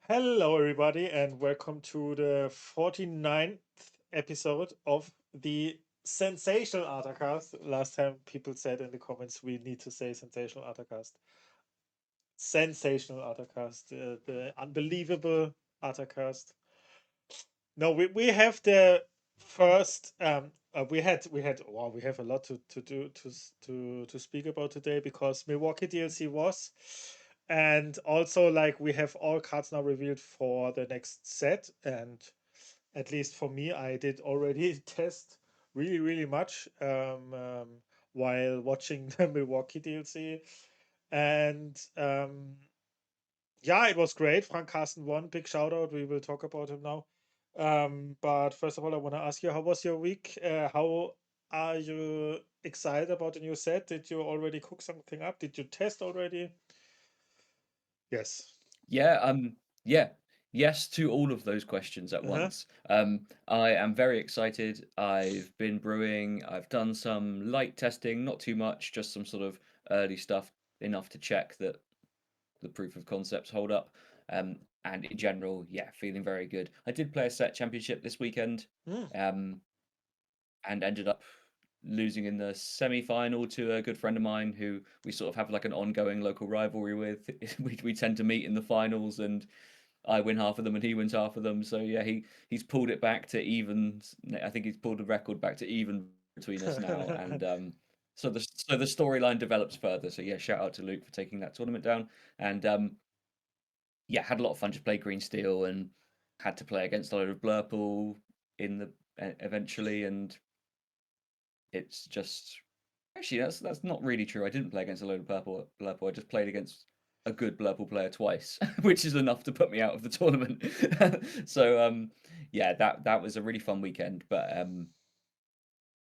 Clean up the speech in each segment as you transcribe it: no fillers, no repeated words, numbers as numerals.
Hello, everybody, and welcome to the 49th episode of the sensational ArtaCast. Last time people said in the comments we need to say sensational ArtaCast. Sensational ArtaCast, the unbelievable ArtaCast. No, we have the first. We have a lot to do to speak about today because Milwaukee DLC was, and also like we have all cards now revealed for the next set, and at least for me, I did already test really much while watching the Milwaukee DLC, and yeah, it was great. Frank Carsten won. Big shout out. We will talk about him now. But first of all, I want to ask you, how was your week? How are you excited about the new set? Did you already cook something up? Did you test already? Yes. Yeah, yeah, yes to all of those questions at Uh-huh. once. I am very excited. I've been brewing. I've done some light testing, not too much, just some sort of early stuff, enough to check that the proof of concepts hold up. And in general, yeah, feeling very good. I did play a set championship this weekend, Mm. um, and ended up losing in the semi-final to a good friend of mine who we sort of have like an ongoing local rivalry with. We tend to meet in the finals, and I win half of them and he wins half of them. So yeah, he's pulled it back to even. I think he's pulled the record back to even between us now, and so the storyline develops further. So yeah, shout out to Luke for taking that tournament down, and yeah, had a lot of fun. Just played Green Steel and had to play against a load of Blurple in the eventually, and it's just actually that's not really true. I didn't play against a load of Blurple. I just played against a good Blurple player twice, which is enough to put me out of the tournament. So yeah, that was a really fun weekend, but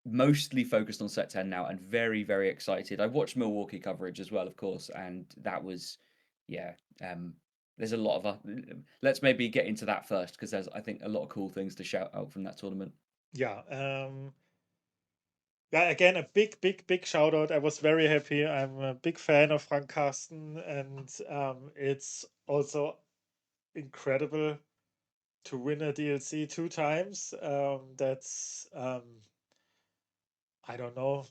mostly focused on set 10 now and very excited. I watched Milwaukee coverage as well, of course, and that was yeah, there's a lot of let's maybe get into that first because there's I think a lot of cool things to shout out from that tournament. Yeah. Yeah, again, a big shout out. I was very happy. I'm a big fan of Frank Carsten, and it's also incredible to win a DLC two times. That's I don't know,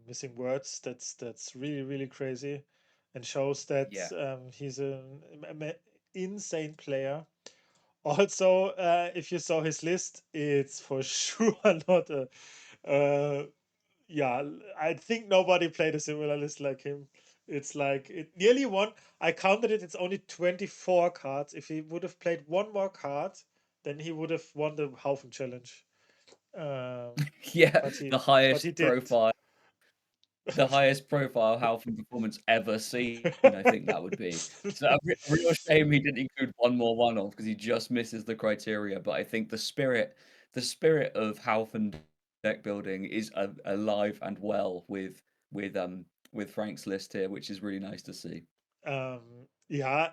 missing words. That's really crazy, and shows that Yeah. he's an insane player. Also, if you saw his list, it's for sure not a. Yeah, I think nobody played a similar list like him. It's like it nearly won. I counted it. It's only 24 cards. If he would have played one more card, then he would have won the Haufen challenge. Um, Yeah, but he the but he highest didn't. profile the highest profile Halfling performance ever seen, I think that would be. So a real shame he didn't include one more one-off because he just misses the criteria. But I think the spirit of Halfling deck building is alive and well with Frank's list here, which is really nice to see. Yeah.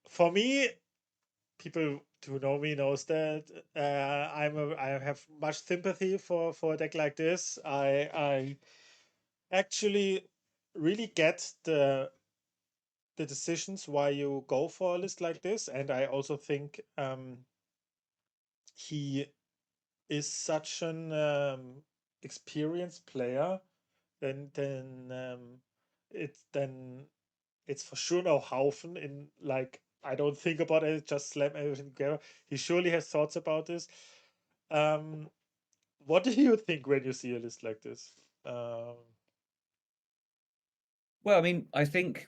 For me, people who know me knows that I have much sympathy for a deck like this. I actually really get the decisions why you go for a list like this, and I also think he is such an experienced player. Then then it's for sure no Haufen in like I don't think about it, just slam everything together. He surely has thoughts about this. Um, what do you think when you see a list like this? Um, Well, I mean, I think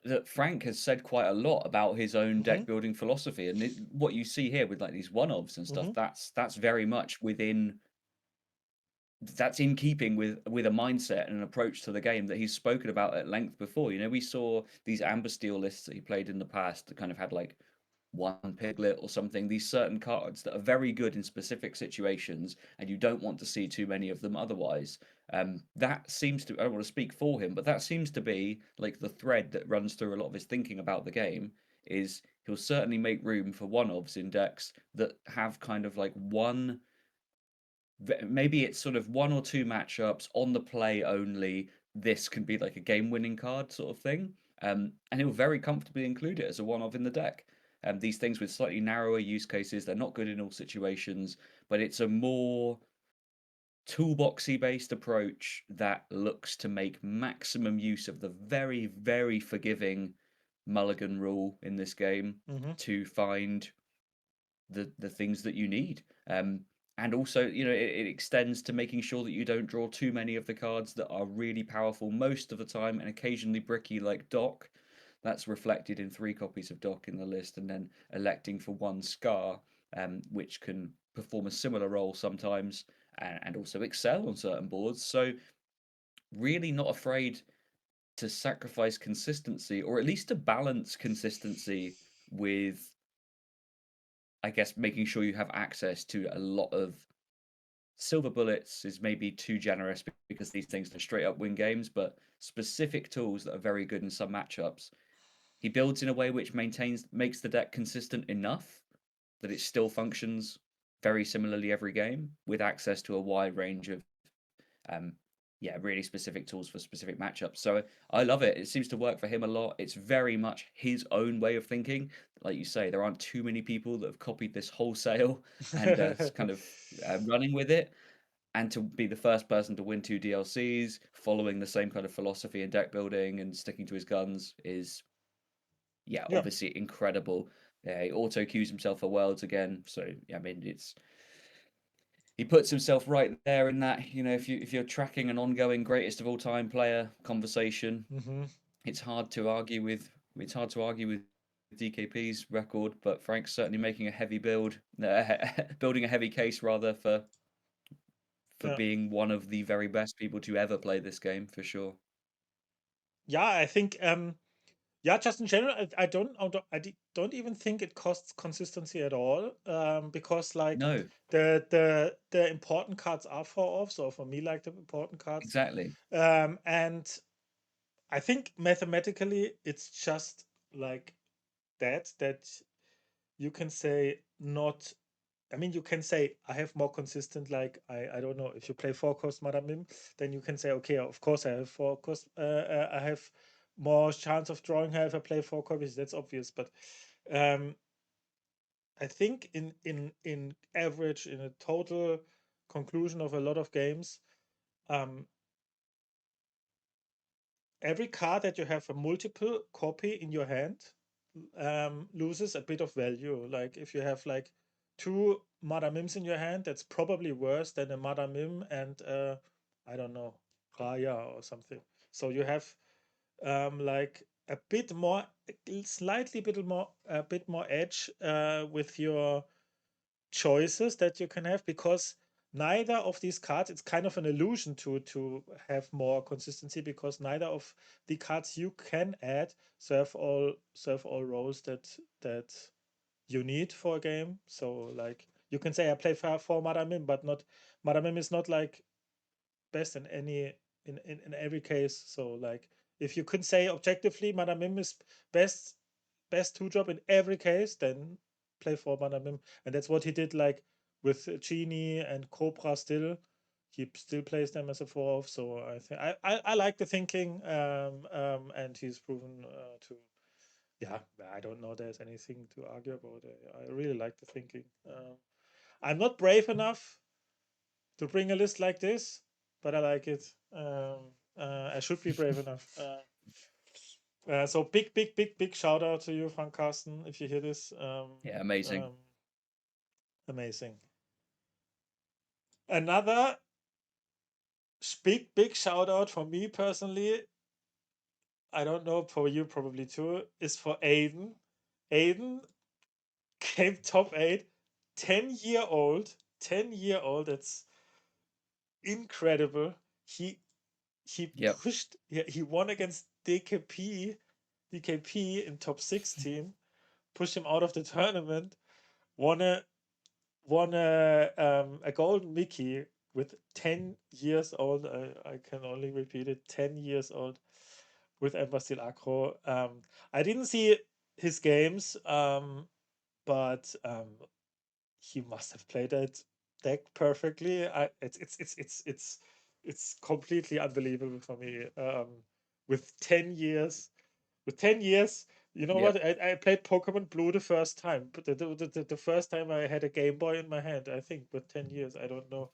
that Frank has said quite a lot about his own mhm, deck building philosophy, and what you see here with like these one-offs and stuff, mhm, that's very much within that's in keeping with a mindset and an approach to the game that he's spoken about at length before. You know, we saw these Amber Steel lists that he played in the past that kind of had like one piglet or something, these certain cards that are very good in specific situations, and you don't want to see too many of them otherwise. That seems to, I don't want to speak for him, but that seems to be like the thread that runs through a lot of his thinking about the game is he'll certainly make room for one-offs in decks that have kind of like maybe it's sort of one or two matchups on the play only. This can be like a game winning card sort of thing. And he'll very comfortably include it as a one-off in the deck. These things with slightly narrower use cases, they're not good in all situations, but it's a more toolboxy based approach that looks to make maximum use of the very, very forgiving mulligan rule in this game Mm-hmm. to find the things that you need. And also, it extends to making sure that you don't draw too many of the cards that are really powerful most of the time and occasionally bricky, like Dock. That's reflected in 3 copies of Dock in the list, and then electing for 1 Scar, which can perform a similar role sometimes and also excel on certain boards. So, really not afraid to sacrifice consistency, or at least to balance consistency with, I guess, making sure you have access to a lot of silver bullets is maybe too generous because these things can straight up win games, but specific tools that are very good in some matchups. He builds in a way which makes the deck consistent enough that it still functions very similarly every game with access to a wide range of um, yeah, really specific tools for specific matchups. So I love it. It seems to work for him a lot. It's very much his own way of thinking. Like you say, there aren't too many people that have copied this wholesale and kind of running with it. And to be the first person to win 2 DLCs, following the same kind of philosophy and deck building and sticking to his guns is, yeah, Yeah. obviously incredible. Yeah, he auto queues himself for worlds again. So yeah, I mean, he puts himself right there in that. If you're tracking an ongoing greatest of all time player conversation, Mm-hmm. it's hard to argue with. It's hard to argue with DKP's record, but Frank's certainly making a heavy building a heavy case rather for Yeah. being one of the very best people to ever play this game for sure. Yeah, I think yeah, just in general, don't even think it costs consistency at all. Because like No, the important cards are 4 offs, or for me, like the important cards. exactly. And I think mathematically it's just like that you can say not. I mean, you can say I have more consistent. Like I don't know, if you play 4 cost Madame Mim, then you can say, okay, of course I have 4 cost. I have more chance of drawing her if I play 4 copies. That's obvious, but um, I think in average, in a total conclusion of a lot of games, um, every card that you have a multiple copy in your hand loses a bit of value. Like if you have like 2 Madamims in your hand, that's probably worse than a Madamim and I don't know, Raya or something. So you have like a bit more, a bit more edge with your choices that you can have, because neither of these cards, it's kind of an illusion to have more consistency, because neither of the cards you can add serve all roles that you need for a game. So like you can say I play for Madamim, but not Madamim is not like best in in every case. So like if you could say objectively Madamim is best best 2 drop in every case, then play for Madamim. And that's what he did like with Genie and Cobra still. He still plays them as a 4 off. So I think I like the thinking, and he's proven to, yeah, I don't know there's anything to argue about. I really like the thinking. I'm not brave enough to bring a list like this, but I like it. I should be brave enough. So big shout out to you, Frank Carsten, if you hear this. Yeah, amazing. Um, Amazing. Another big shout out for me personally. I don't know, for you probably too, is for Aiden. Aiden came top 8, 10-year-old. 10-year-old. That's incredible. He Yep. pushed. He won against DKP in top 16, pushed him out of the tournament, won a golden Mickey with 10 years old. I can only repeat it, 10 years old, with Ember Steel Aggro. I didn't see his games, but he must have played that deck perfectly. It's completely unbelievable for me. With 10 years. With 10 years, you know Yep. what? I played Pokemon Blue the first time, but the first time I had a Game Boy in my hand, I think with 10 years, I don't know.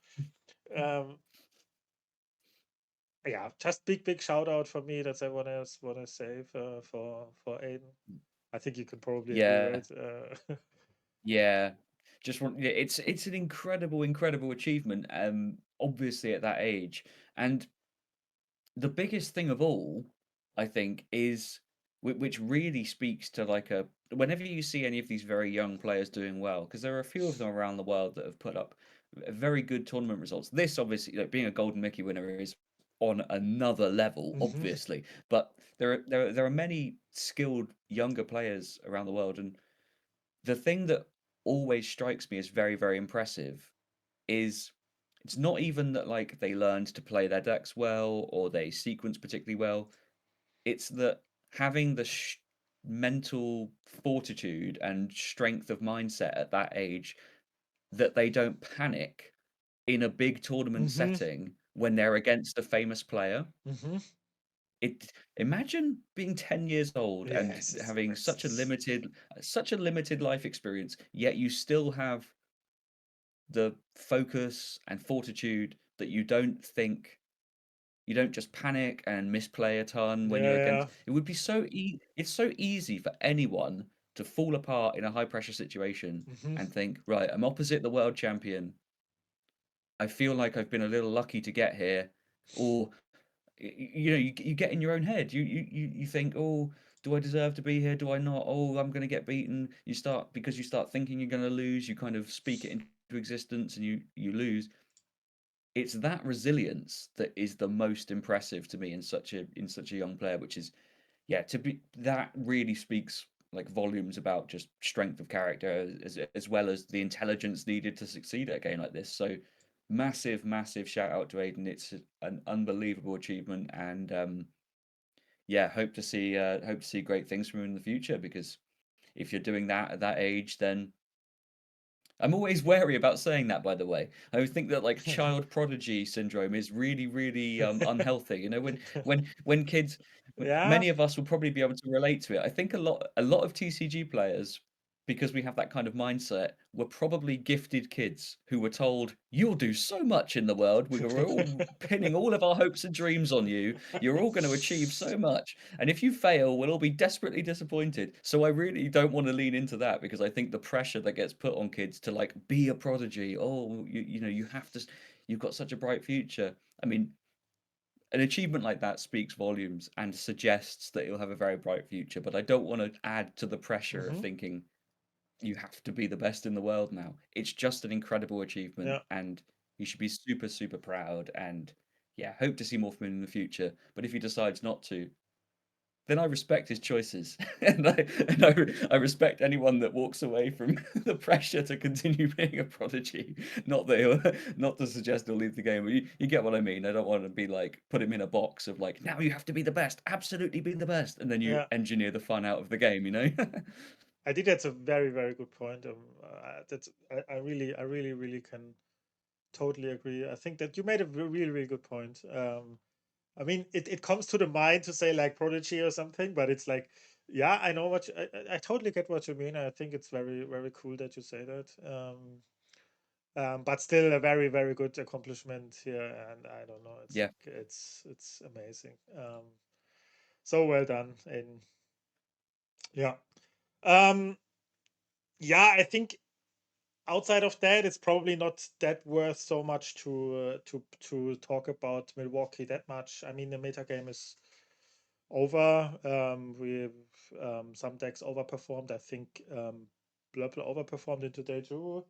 Um, yeah, just big shout out for me. That's I wanna say for Aiden. I think you can probably agree, Yeah. right? Yeah. Yeah, it's an incredible achievement, obviously at that age. And the biggest thing of all, I think, is which really speaks to like a whenever you see any of these very young players doing well, because there are a few of them around the world that have put up very good tournament results. This obviously, like, being a Golden Mickey winner is on another level, Mhm, obviously. But there are many skilled younger players around the world, and the thing that always strikes me as very impressive is it's not even that like they learned to play their decks well or they sequence particularly well. It's that having the mental fortitude and strength of mindset at that age that they don't panic in a big tournament mhm, setting when they're against a famous player. mhm. It imagine being 10 years old and Yes, having it's such a limited life experience, yet you still have the focus and fortitude that you don't just panic and misplay a ton when you're yeah, against it would be it's so easy for anyone to fall apart in a high pressure situation mhm, and think, right, I'm opposite the world champion. I feel like I've been a little lucky to get here. Or you get in your own head. You think, oh, do I deserve to be here? Do I not? Oh, I'm going to get beaten. Because you start thinking you're going to lose, you kind of speak it into existence and you lose. It's that resilience that is the most impressive to me in such a young player, which is, yeah, to be that really speaks like volumes about just strength of character as well as the intelligence needed to succeed at a game like this. So massive shout out to Aiden. It's an unbelievable achievement, and yeah, hope to see great things from him in the future, because if you're doing that at that age, then I'm always wary about saying that, by the way. I think that like child prodigy syndrome is really unhealthy. You know, when kids, yeah, many of us will probably be able to relate to it. I think a lot of TCG players, because we have that kind of mindset, were probably gifted kids who were told, "You'll do so much in the world. We were all pinning all of our hopes and dreams on you. You're all going to achieve so much." And if you fail, we'll all be desperately disappointed. So I really don't want to lean into that, because I think the pressure that gets put on kids to like be a prodigy, oh, you have to, you've got such a bright future. I mean, an achievement like that speaks volumes and suggests that you'll have a very bright future. But I don't want to add to the pressure of mhm, thinking you have to be the best in the world now. It's just an incredible achievement, yeah, and you should be super proud. And yeah, hope to see more from him in the future. But if he decides not to, then I respect his choices, and I respect anyone that walks away from the pressure to continue being a prodigy. Not that not to suggest he'll leave the game, but you get what I mean. I don't want to be like put him in a box of like, now you have to be the best, absolutely be the best, and then you yeah. engineer the fun out of the game. You know? I think that's a very good point. That's I really can totally agree. I think that you made a really good point. I mean, it comes to the mind to say like prodigy or something, but it's like, yeah, I know what I totally get what you mean. I think it's very cool that you say that. But still a very good accomplishment here, and I don't know. It's Yeah, like it's amazing. So well done, Aiden. Yeah. Um, yeah, I think outside of that, it's probably not that worth so much to talk about Milwaukee that much. I mean, the meta game is over. We've some decks overperformed. I think Blurple overperformed in today too,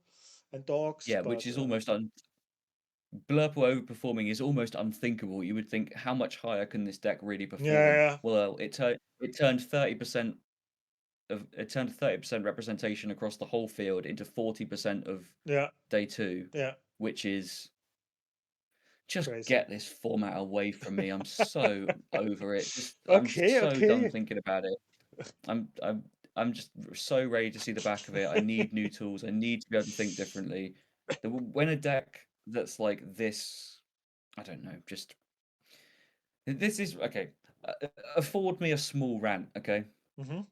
and Dogs. yeah, which But is almost Blurple overperforming is almost unthinkable. You would think, how much higher can this deck really perform? yeah, Well, it turned 30% it turned 30% representation across the whole field into 40% of yeah, day two, yeah, which is just crazy. get this format away from me. I'm so over it. Just I'm Okay, so done okay. thinking about it. I'm I'm I'm just so ready to see the back of it. I need new tools. I need to be able to think differently. When a deck that's like this, I don't know, just this is okay. afford me a small rant, okay? Hmm.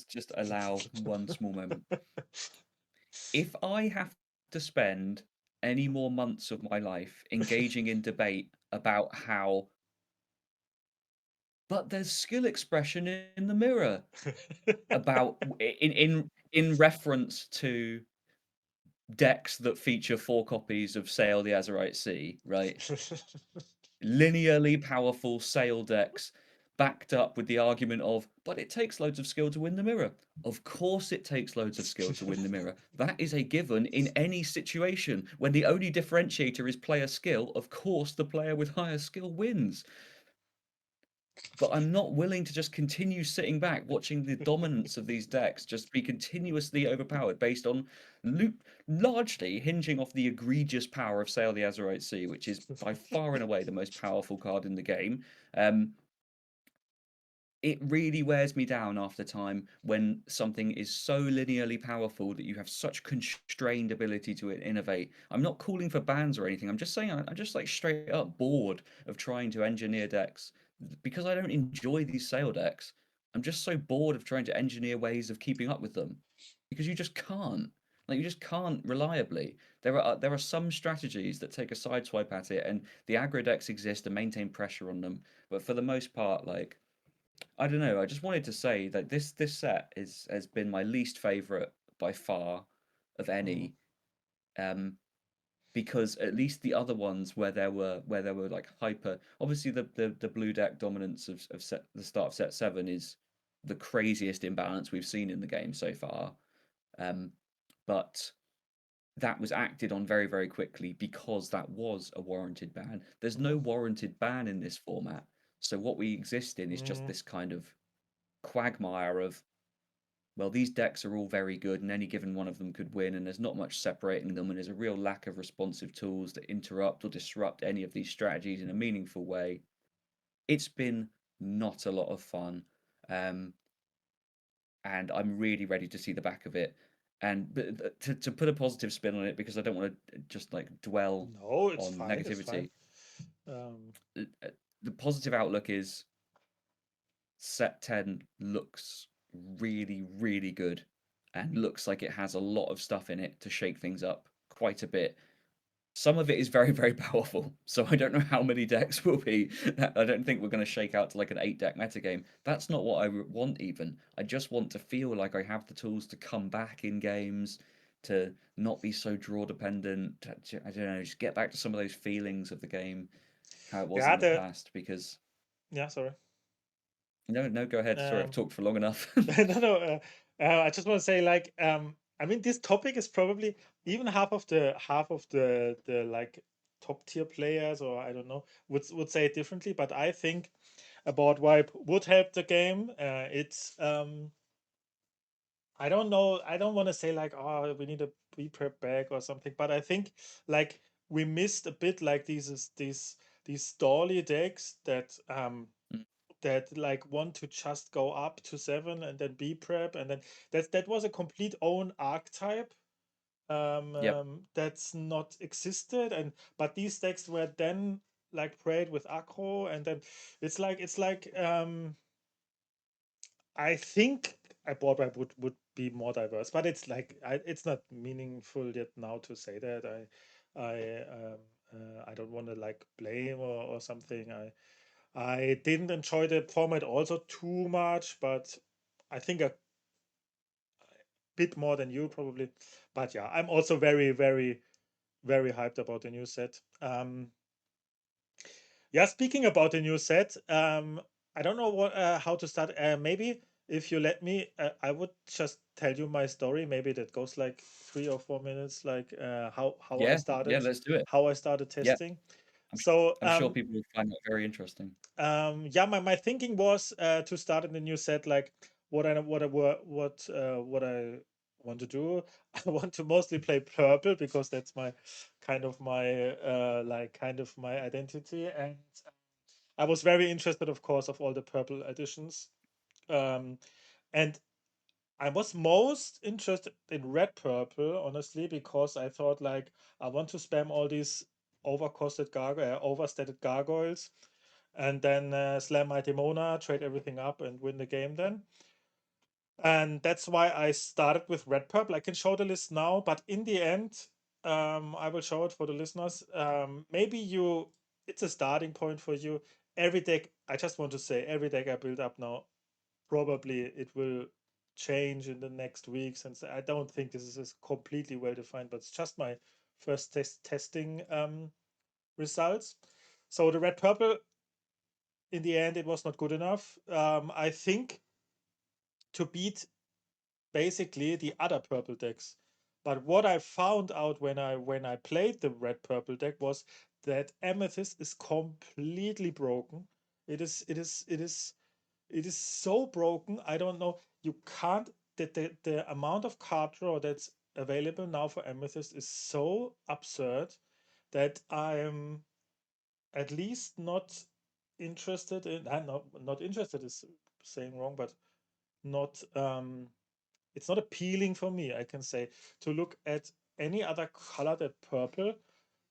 Just allow one small moment. If I have to spend any more months of my life engaging in debate about how, but there's skill expression in the mirror about in reference to decks that feature 4 copies of Sail the Azurite Sea, right? Linearly powerful Sail decks backed up with the argument of, but it takes loads of skill to win the mirror. Of course, it takes loads of skill to win the mirror. That is a given in any situation. When the only differentiator is player skill, of course, the player with higher skill wins. But I'm not willing to just continue sitting back watching the dominance of these decks just be continuously overpowered based on largely hinging off the egregious power of Sail the Azurite Sea, which is by far and away the most powerful card in the game. Um, it really wears me down after time when something is so linearly powerful that you have such constrained ability to innovate. I'm not calling for bans or anything. I'm just saying I'm just like straight up bored of trying to engineer decks because I don't enjoy these sale decks. I'm just so bored of trying to engineer ways of keeping up with them because you just can't. Like you just can't reliably. There are some strategies that take a sideswipe at it, and the aggro decks exist and maintain pressure on them. But for the most part, like I don't know. I just wanted to say that this set is has been my least favorite by far of Mhm, any, um, because at least the other ones where there were like hyper. Obviously, the blue deck dominance of the start of set 7 is the craziest imbalance we've seen in the game so far. Um, but that was acted on very very quickly because that was a warranted ban. There's mhm, no warranted ban in this format. So what we exist in is just mhm. this kind of quagmire of, well, these decks are all very good and any given one of them could win, and there's not much separating them, and there's a real lack of responsive tools that interrupt or disrupt any of these strategies in a meaningful way. It's been not a lot of fun, um, and I'm really ready to see the back of it. And to put a positive spin on it, because I don't want to just like dwell No, it's on fine. It's fine. negativity, Um, the positive outlook is set 10 looks really, really good and looks like it has a lot of stuff in it to shake things up quite a bit. Some of it is very, very powerful. So I don't know how many decks will be. I don't think we're going to shake out to like an 8 deck metagame. That's not what I want, even. I just want to feel like I have the tools to come back in games, to not be so draw dependent. I don't know, just get back to some of those feelings of the game, how it was yeah, in the past. Because, yeah, sorry. no, no, go ahead. Sorry, I've Um, talked for long enough. no, no. I just want to say, like, I mean, this topic is probably even half of the like top tier players, or I don't know, would say it differently. But I think a board wipe would help the game. It's I don't know. I don't want to say like, oh, we need a pre-prep bag or something, but I think like we missed a bit like these stally decks that like want to just go up to 7 and then be prep, and then that was a complete own archetype Yep. that's not existed, and but these decks were then like played with aggro, and then it's like I think a board wipe would be more diverse, but it's like it's not meaningful yet now to say that. I don't want to like blame or something. I didn't enjoy the format also too much, but I think a bit more than you probably. But yeah, I'm also very hyped about the new set. Yeah, speaking about the new set, I don't know what how to start. Maybe if you let me, I would just tell you my story. Maybe that goes like 3 or 4 minutes, like Yeah. Yeah. Let's do it. how I started Yeah. testing. I'm, sh- So I'm sure people will find that very interesting. yeah, my thinking was to start in the new set, like what I want to do. I want to mostly play purple because that's my kind of my identity, and I was very interested, of course, of all the purple editions. Um, and I was most interested in red purple, honestly, because I thought like I want to spam all these overstated gargoyles, and then slam my Demona, trade everything up, and win the game then. And that's why I started with red purple. I can show the list now, but in the end, I will show it for the listeners. Maybe it's a starting point for you. Every deck, I just want to say, every deck I build up now, probably it will change in the next weeks. And so I don't think this is completely well defined, but it's just my first testing results. So the red purple, in the end, it was not good enough. I think to beat basically the other purple decks. But what I found out when I played the red purple deck was that Amethyst is completely broken. It is so broken. I don't know. You can't the amount of card draw that's available now for Amethyst is so absurd that I'm at least not interested in. I'm not interested is saying wrong, but not it's not appealing for me, I can say, to look at any other color than purple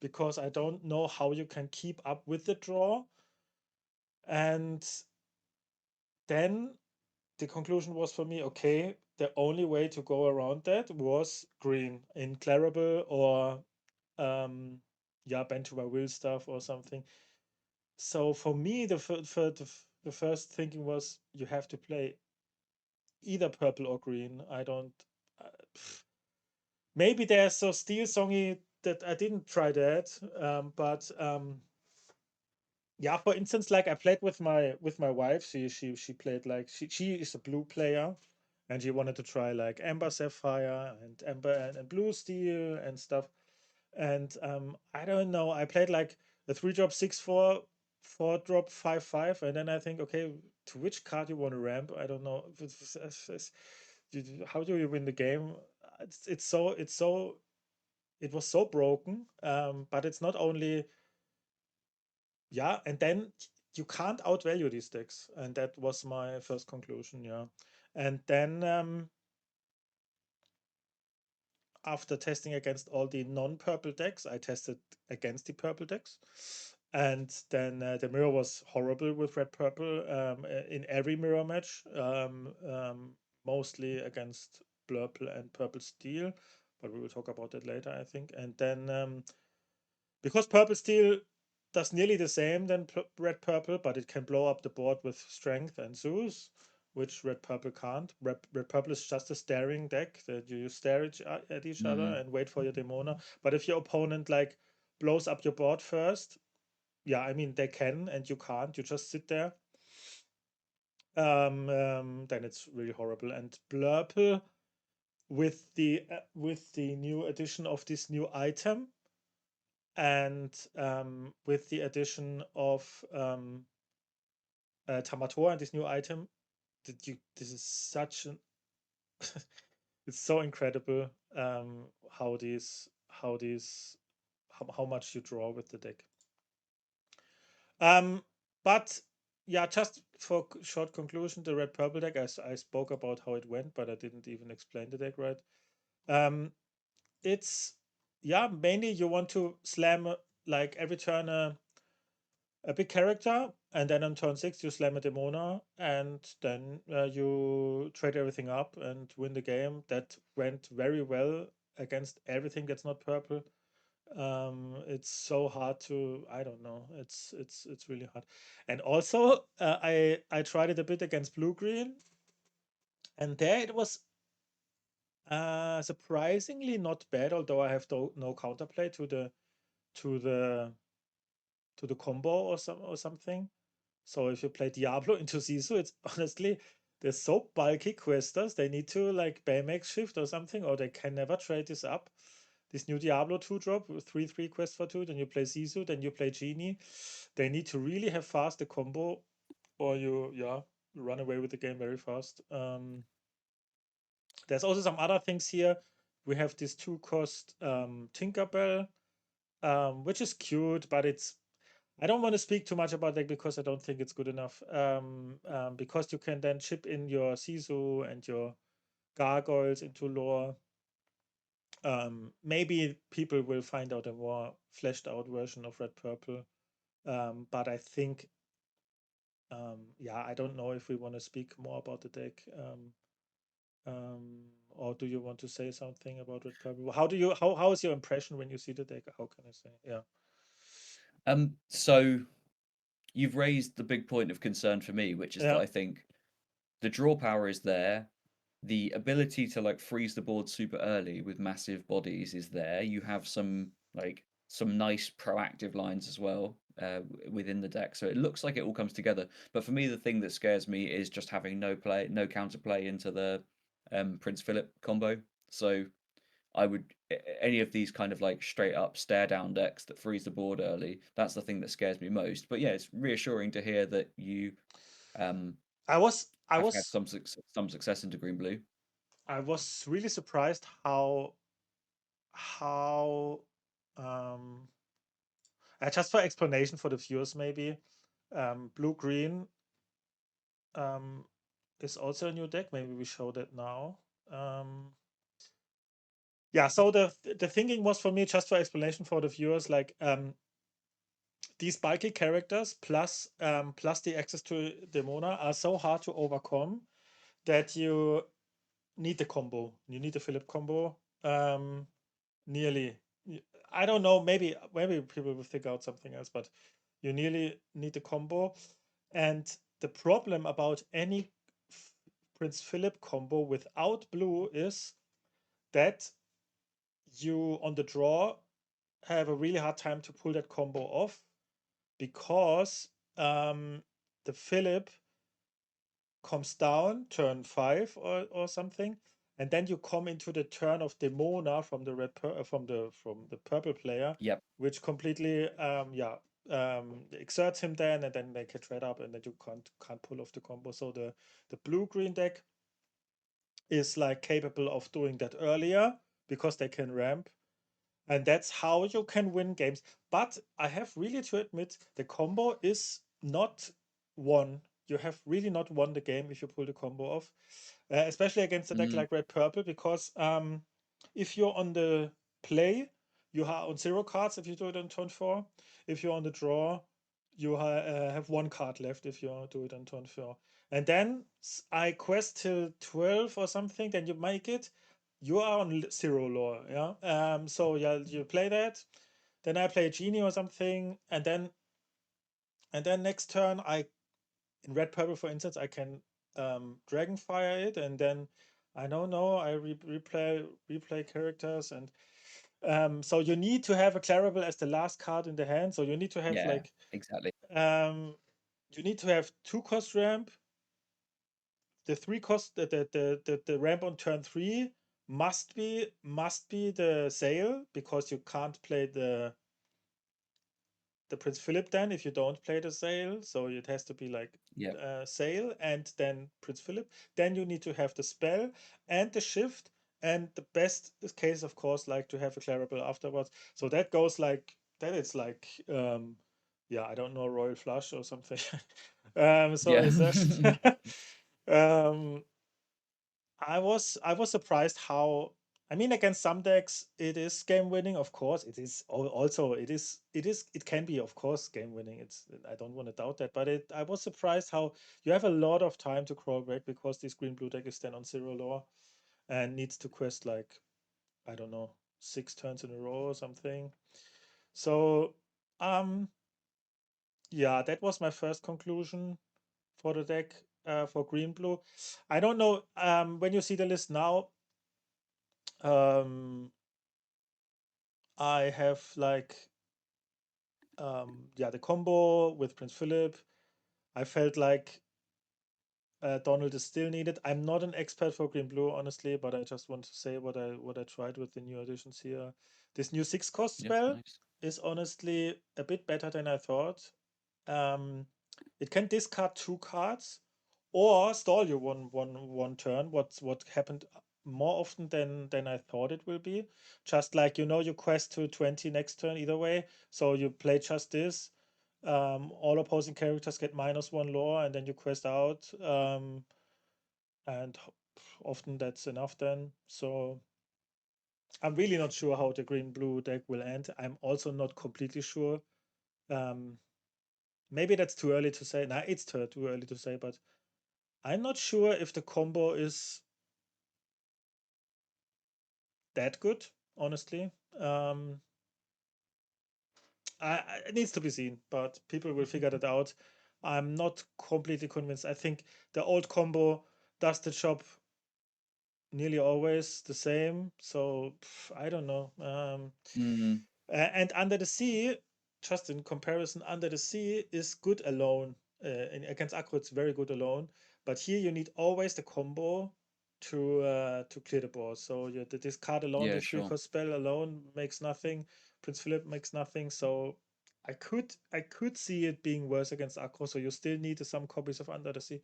because I don't know how you can keep up with the draw. And then the conclusion was for me, okay, the only way to go around that was green in Clarable or yeah, bend to my will stuff or something. So for me, the first thinking was you have to play either purple or green. I don't. Uh, Maybe there's so steel songy that I didn't try that. But yeah, for instance, like I played with my wife. She played like she is a blue player, and she wanted to try like Amber Sapphire and Amber and Blue Steel and stuff. And I don't know. I played like a 3-drop 6/4, 4-drop 5/5, and then I think, okay, to which card you want to ramp? I don't know. How do you win the game? It was so broken. But it's not only, yeah, and then you can't outvalue these decks, and that was my first conclusion. Yeah, and then after testing against all the non-purple decks, I tested against the purple decks, and then the mirror was horrible with red purple in every mirror match, mostly against Blurple and purple steel, but we will talk about that later, I think. And then because purple steel does nearly the same than red purple, but it can blow up the board with strength and Zeus, which red purple can't. Red purple is just a staring deck that you stare at each other Mm. and wait for your Demona. But if your opponent like blows up your board first, yeah, I mean they can and you can't. You just sit there. Then it's really horrible. And Blurple with the new addition of this new item and with the addition of Tamator and this new item, this is such an it's so incredible how how much you draw with the deck. But yeah, just for short conclusion, the red purple deck, I spoke about how it went, but I didn't even explain the deck right. It's yeah, mainly you want to slam like every turn a big character, and then on turn 6 you slam a Demona, and then you trade everything up and win the game. That went very well against everything that's not purple. It's so hard to, I don't know. It's really hard. And also, I tried it a bit against blue green, and there it was surprisingly not bad. Although I have no counterplay to the to the combo or something. So if you play Diablo into Sisu, it's honestly they're so bulky questers. They need to like Baymax shift or something, or they can never trade this up. This new Diablo 2-drop with 3/3 quest for 2, then you play Sisu, then you play Genie. They need to really have fast the combo, or you run away with the game very fast. There's also some other things here. We have this 2-cost Tinkerbell, which is cute, but I don't want to speak too much about that because I don't think it's good enough. Because you can then chip in your Sisu and your gargoyles into lore. Maybe people will find out a more fleshed out version of Red Purple. But I think Yeah, I don't know if we want to speak more about the deck. Or do you want to say something about Red Purple? How is your impression when you see the deck? How can I say? Yeah. So you've raised the big point of concern for me, which is that Yeah. I think the draw power is there. The ability to like freeze the board super early with massive bodies is there. You have some nice proactive lines as well within the deck, so it looks like it all comes together. But for me, the thing that scares me is just having no counterplay into the Prince Philip combo. So I would any of these kind of like straight up stare down decks that freeze the board early. That's the thing that scares me most. But yeah, it's reassuring to hear that you um, I was I have had was some success into green blue. I was really surprised how um just for explanation for the viewers maybe, blue green um is also a new deck. Maybe we show that now. Um yeah, so the thinking was for me, just for explanation for the viewers, like these bulky characters plus the access to Demona are so hard to overcome that you need the combo. You need the Philip combo. Nearly. I don't know. Maybe people will figure out something else, but you nearly need the combo. And the problem about any Prince Philip combo without blue is that you on the draw have a really hard time to pull that combo off because the Philip comes down turn 5 or something, and then you come into the turn of Demona from the from the purple player, Yep. which completely exerts him then, and then they get red up, and then you can't pull off the combo. So the blue green deck is like capable of doing that earlier because they can ramp, and that's how you can win games. But I have really to admit, the combo is not won. You have really not won the game if you pull the combo off, especially against a deck Mm, like red purple, because if you're on the play, you are on 0 cards if you do it on turn 4. If you're on the draw, you have 1 card left if you do it on turn 4. And then I quest till 12 or something, then you make it, you are on 0 lore. Yeah. So yeah, you play that, then I play a genie or something, and then next turn I, in red purple for instance, I can dragonfire it, and then I don't know, I replay characters, and so you need to have a Clarabelle as the last card in the hand. So you need to have yeah, like exactly. um you need to have 2 cost ramp. The 3 cost, the ramp on turn 3 must be the sail, because you can't play the Prince Philip then if you don't play the sail. So it has to be like Yep. sail and then Prince Philip. Then you need to have the spell and the shift, and the best case, of course, like to have a Clarabelle afterwards. So that goes like that. It's like yeah, I don't know, Royal Flush or something. So Yeah. it's um I was surprised how, I mean, against some decks it is game winning, of course. It is also, it can be, of course, game winning. I don't want to doubt that, but I was surprised how you have a lot of time to crawl back, because this green blue deck is then on 0 lore and needs to quest like, I don't know, 6 turns in a row or something. So um yeah, that was my first conclusion for the deck, for green blue. I don't know, when you see the list now, um I have like yeah, the combo with Prince Philip. I felt like Donald is still needed. I'm not an expert for green blue, honestly, but I just want to say what I tried with the new additions here. This new 6 cost Yeah, spell nice. is honestly a bit better than I thought. Um, it can discard 2 cards or stall you one turn. What happened more often than I thought it will be. Just like, you quest to 20 next turn either way. So you play just this. All opposing characters get -1 lore, and then you quest out. And often that's enough then. So I'm really not sure how the green blue deck will end. I'm also not completely sure. Um, maybe that's too early to say. Nah, it's too early to say, but I'm not sure if the combo is that good, honestly. Um, it needs to be seen, but people will figure that out. I'm not completely convinced. I think the old combo does the job nearly always the same. So I don't know. Mm, And Under the Sea, just in comparison, Under the Sea is good alone. Against aggro, it's very good alone. But here you need always the combo to clear the board. So this card alone, yeah, this three sure. cost spell alone makes nothing. Prince Philip makes nothing. So I could see it being worse against aggro. So you still need some copies of Under the Sea.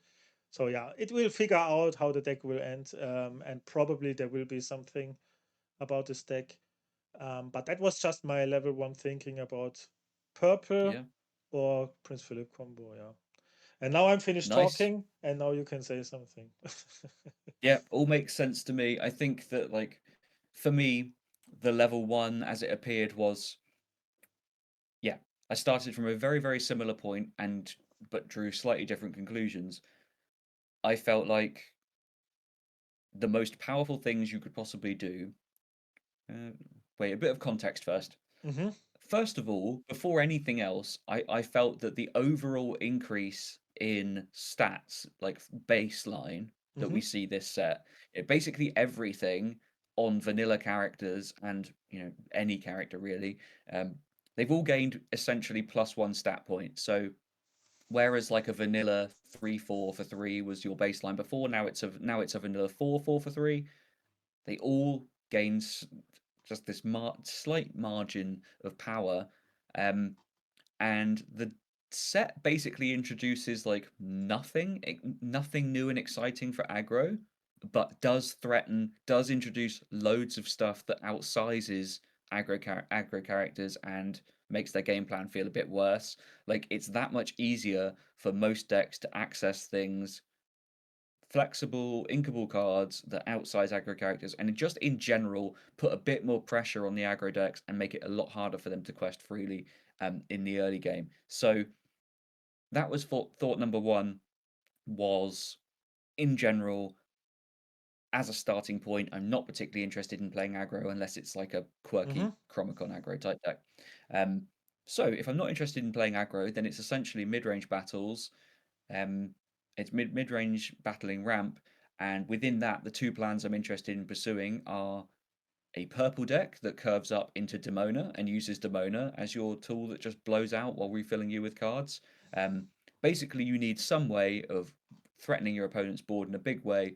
So yeah, it will figure out how the deck will end, and probably there will be something about this deck. But that was just my level one thinking about purple Yeah, or Prince Philip combo. Yeah. And now I'm finished nice. talking, and now you can say something. Yeah, all makes sense to me. I think that like for me, the level one as it appeared was yeah. I started from a very, very similar point and but drew slightly different conclusions. I felt like the most powerful things you could possibly do. Uh, wait, a bit of context first. Hmm. First of all, before anything else, I felt that the overall increase in stats, like baseline, that Hmm. we see this set, basically everything on vanilla characters and any character really, um, they've all gained essentially +1 stat point. So whereas like a vanilla 3/4 for 3 was your baseline before, now it's a vanilla 4/4 for 3. They all gain just this slight margin of power, um, and the set basically introduces like nothing new and exciting for aggro, but does introduce loads of stuff that outsizes aggro characters and makes their game plan feel a bit worse. Like it's that much easier for most decks to access things flexible, inkable cards that outsize aggro characters, and just in general put a bit more pressure on the aggro decks and make it a lot harder for them to quest freely in the early game. So that was thought number one was in general as a starting point, I'm not particularly interested in playing aggro unless it's like a Hmm. quirky Chromicon aggro type deck. Um, so if I'm not interested in playing aggro, then it's essentially mid-range battles. Um, it's mid-range battling ramp, and within that, the two plans I'm interested in pursuing are a purple deck that curves up into Demona and uses Demona as your tool that just blows out while refilling you with cards. Um, Basically, you need some way of threatening your opponent's board in a big way.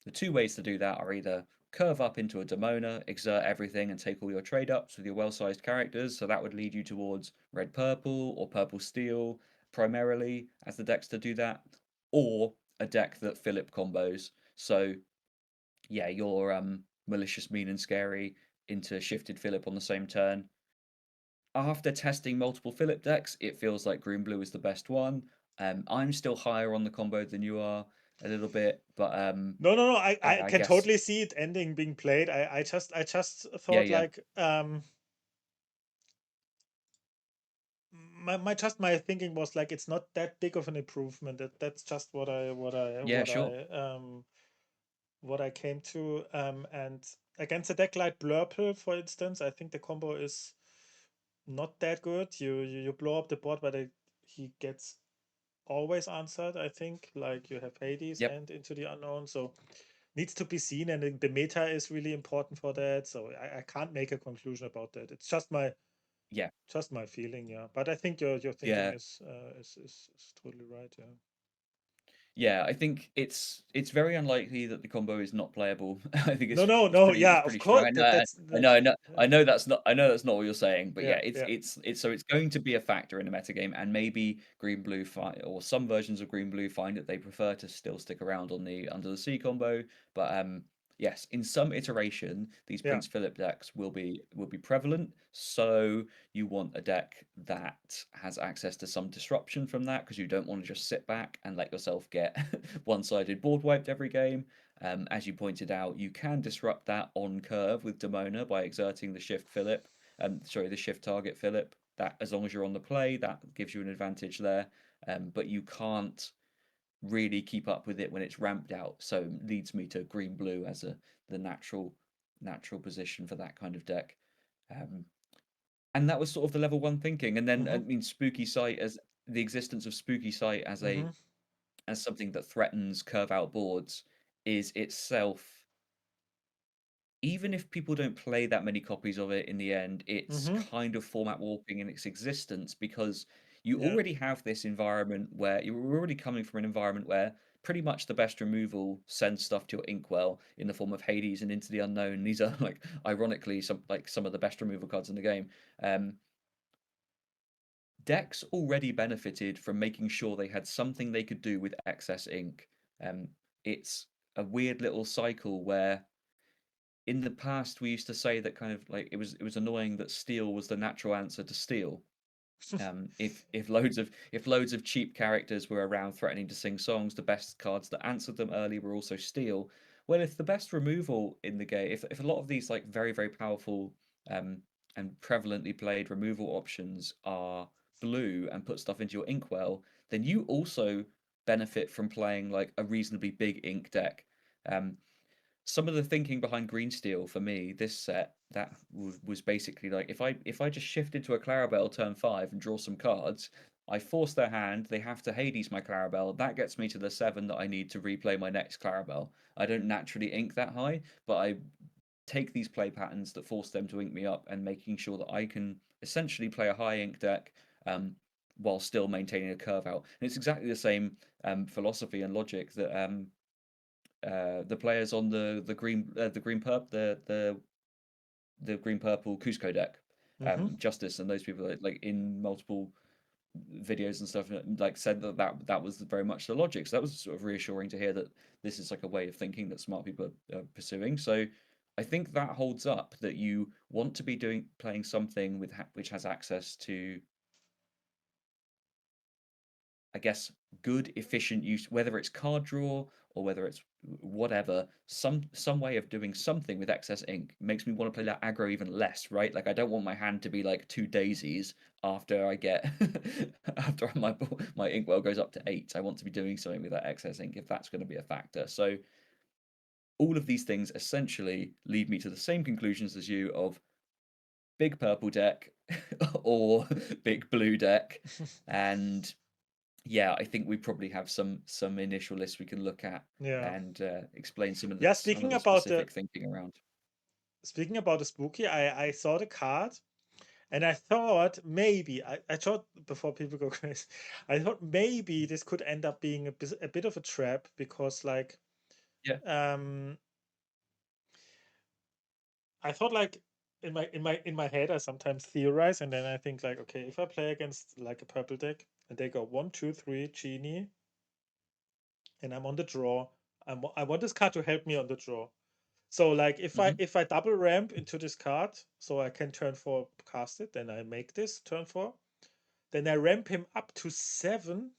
The two ways to do that are either curve up into a Demona, exert everything, and take all your trade ups with your well sized characters. So that would lead you towards red purple or purple steel, primarily, as the decks to do that, or a deck that Philip combos. So, yeah, your malicious, mean, and scary into shifted Philip on the same turn. After testing multiple Philip decks, it feels like green blue is the best one. I'm still higher on the combo than you are a little bit, but No, no, no. I I can guess totally see it ending being played. I just yeah, thought yeah. like my thinking was like it's not that big of an improvement. That's just Yeah, sure. what I came to. And against a deck like Blurple, for instance, I think the combo is not that good. You blow up the board, but he gets always answered. I think like you have Hades Yep. and Into the Unknown, so needs to be seen. And the meta is really important for that. So I can't make a conclusion about that. It's Yeah. just my feeling, yeah. But I think your thinking Yeah. is totally right, yeah. Yeah, I think it's very unlikely that the combo is not playable. I think No, it's no, it's no, pretty it's yeah, of pretty course. strong. I know that's not what you're saying, but Yeah, yeah, it's yeah, it's it's so it's going to be a factor in the metagame, and maybe green blue find or some versions of green blue find that they prefer to still stick around on the under the sea combo. But yes, in some iteration, these yeah, Prince Philip decks will be prevalent. So you want a deck that has access to some disruption from that because you don't want to just sit back and let yourself get one-sided board wiped every game. As you pointed out, you can disrupt that on curve with Demona by exerting the shift Philip. Sorry, the shift target Philip. that as long as you're on the play, that gives you an advantage there. But you can't really keep up with it when it's ramped out. So leads me to green blue as the natural position for that kind of deck. Um, and that was sort of the level one thinking. And then I Mm-hmm. mean, spooky sight as the existence of spooky sight Mm-hmm. as something that threatens curve out boards is itself, even if people don't play that many copies of it in the end, it's Mm-hmm. kind of format warping in its existence because you Yeah. already have this environment where you're already coming from an environment where pretty much the best removal sends stuff to your inkwell in the form of Hades and Into the Unknown. These are like ironically some of the best removal cards in the game. Um, Decks already benefited from making sure they had something they could do with excess ink. Um, it's a weird little cycle where in the past we used to say that kind of like it was annoying that steel was the natural answer to steel. If loads of cheap characters were around threatening to sing songs, the best cards that answered them early were also steel. Well, if the best removal in the game, if a lot of these like very powerful um, and prevalently played removal options are blue and put stuff into your inkwell, then you also benefit from playing like a reasonably big ink deck. Um, some of the thinking behind Green Steel for me, this set that was basically like if I just shifted to a Clarabelle turn 5 and draw some cards, I force their hand. They have to Hades my Clarabelle. That gets me to the 7 that I need to replay my next Clarabelle. I don't naturally ink that high, but I take these play patterns that force them to ink me up and making sure that I can essentially play a high ink deck. While still maintaining a curve out, and it's exactly the same philosophy and logic that the players on the green perp the green purple Cusco deck, Mm-hmm. Justice and those people like in multiple videos and stuff like said that was very much the logic. So that was sort of reassuring to hear that this is like a way of thinking that smart people are pursuing. So I think that holds up that you want to be doing playing something with which has access to I guess good efficient use, whether it's card draw or whether it's whatever, some way of doing something with excess ink makes me want to play that aggro even less, right? Like I don't want my hand to be like two daisies after I get after my inkwell goes up to 8. I want to be doing something with that excess ink if that's going to be a factor. So all of these things essentially lead me to the same conclusions as you of big purple deck or big blue deck. And yeah, I think we probably have some initial lists we can look at Yeah. and explain Yeah. some of the specific thinking around. Speaking about the spooky, I saw the card and I thought maybe I thought before people go crazy, I thought maybe this could end up being a bit of a trap because like Yeah. um I thought like in my head I sometimes theorize and then I think like okay if I play against like a purple deck and they go 1, 2, 3 genie and I'm on the draw I want this card to help me on the draw. So like Hmm. if I double ramp into this card, so I can turn 4 cast it, then I make this turn 4. Then I ramp him up to 7,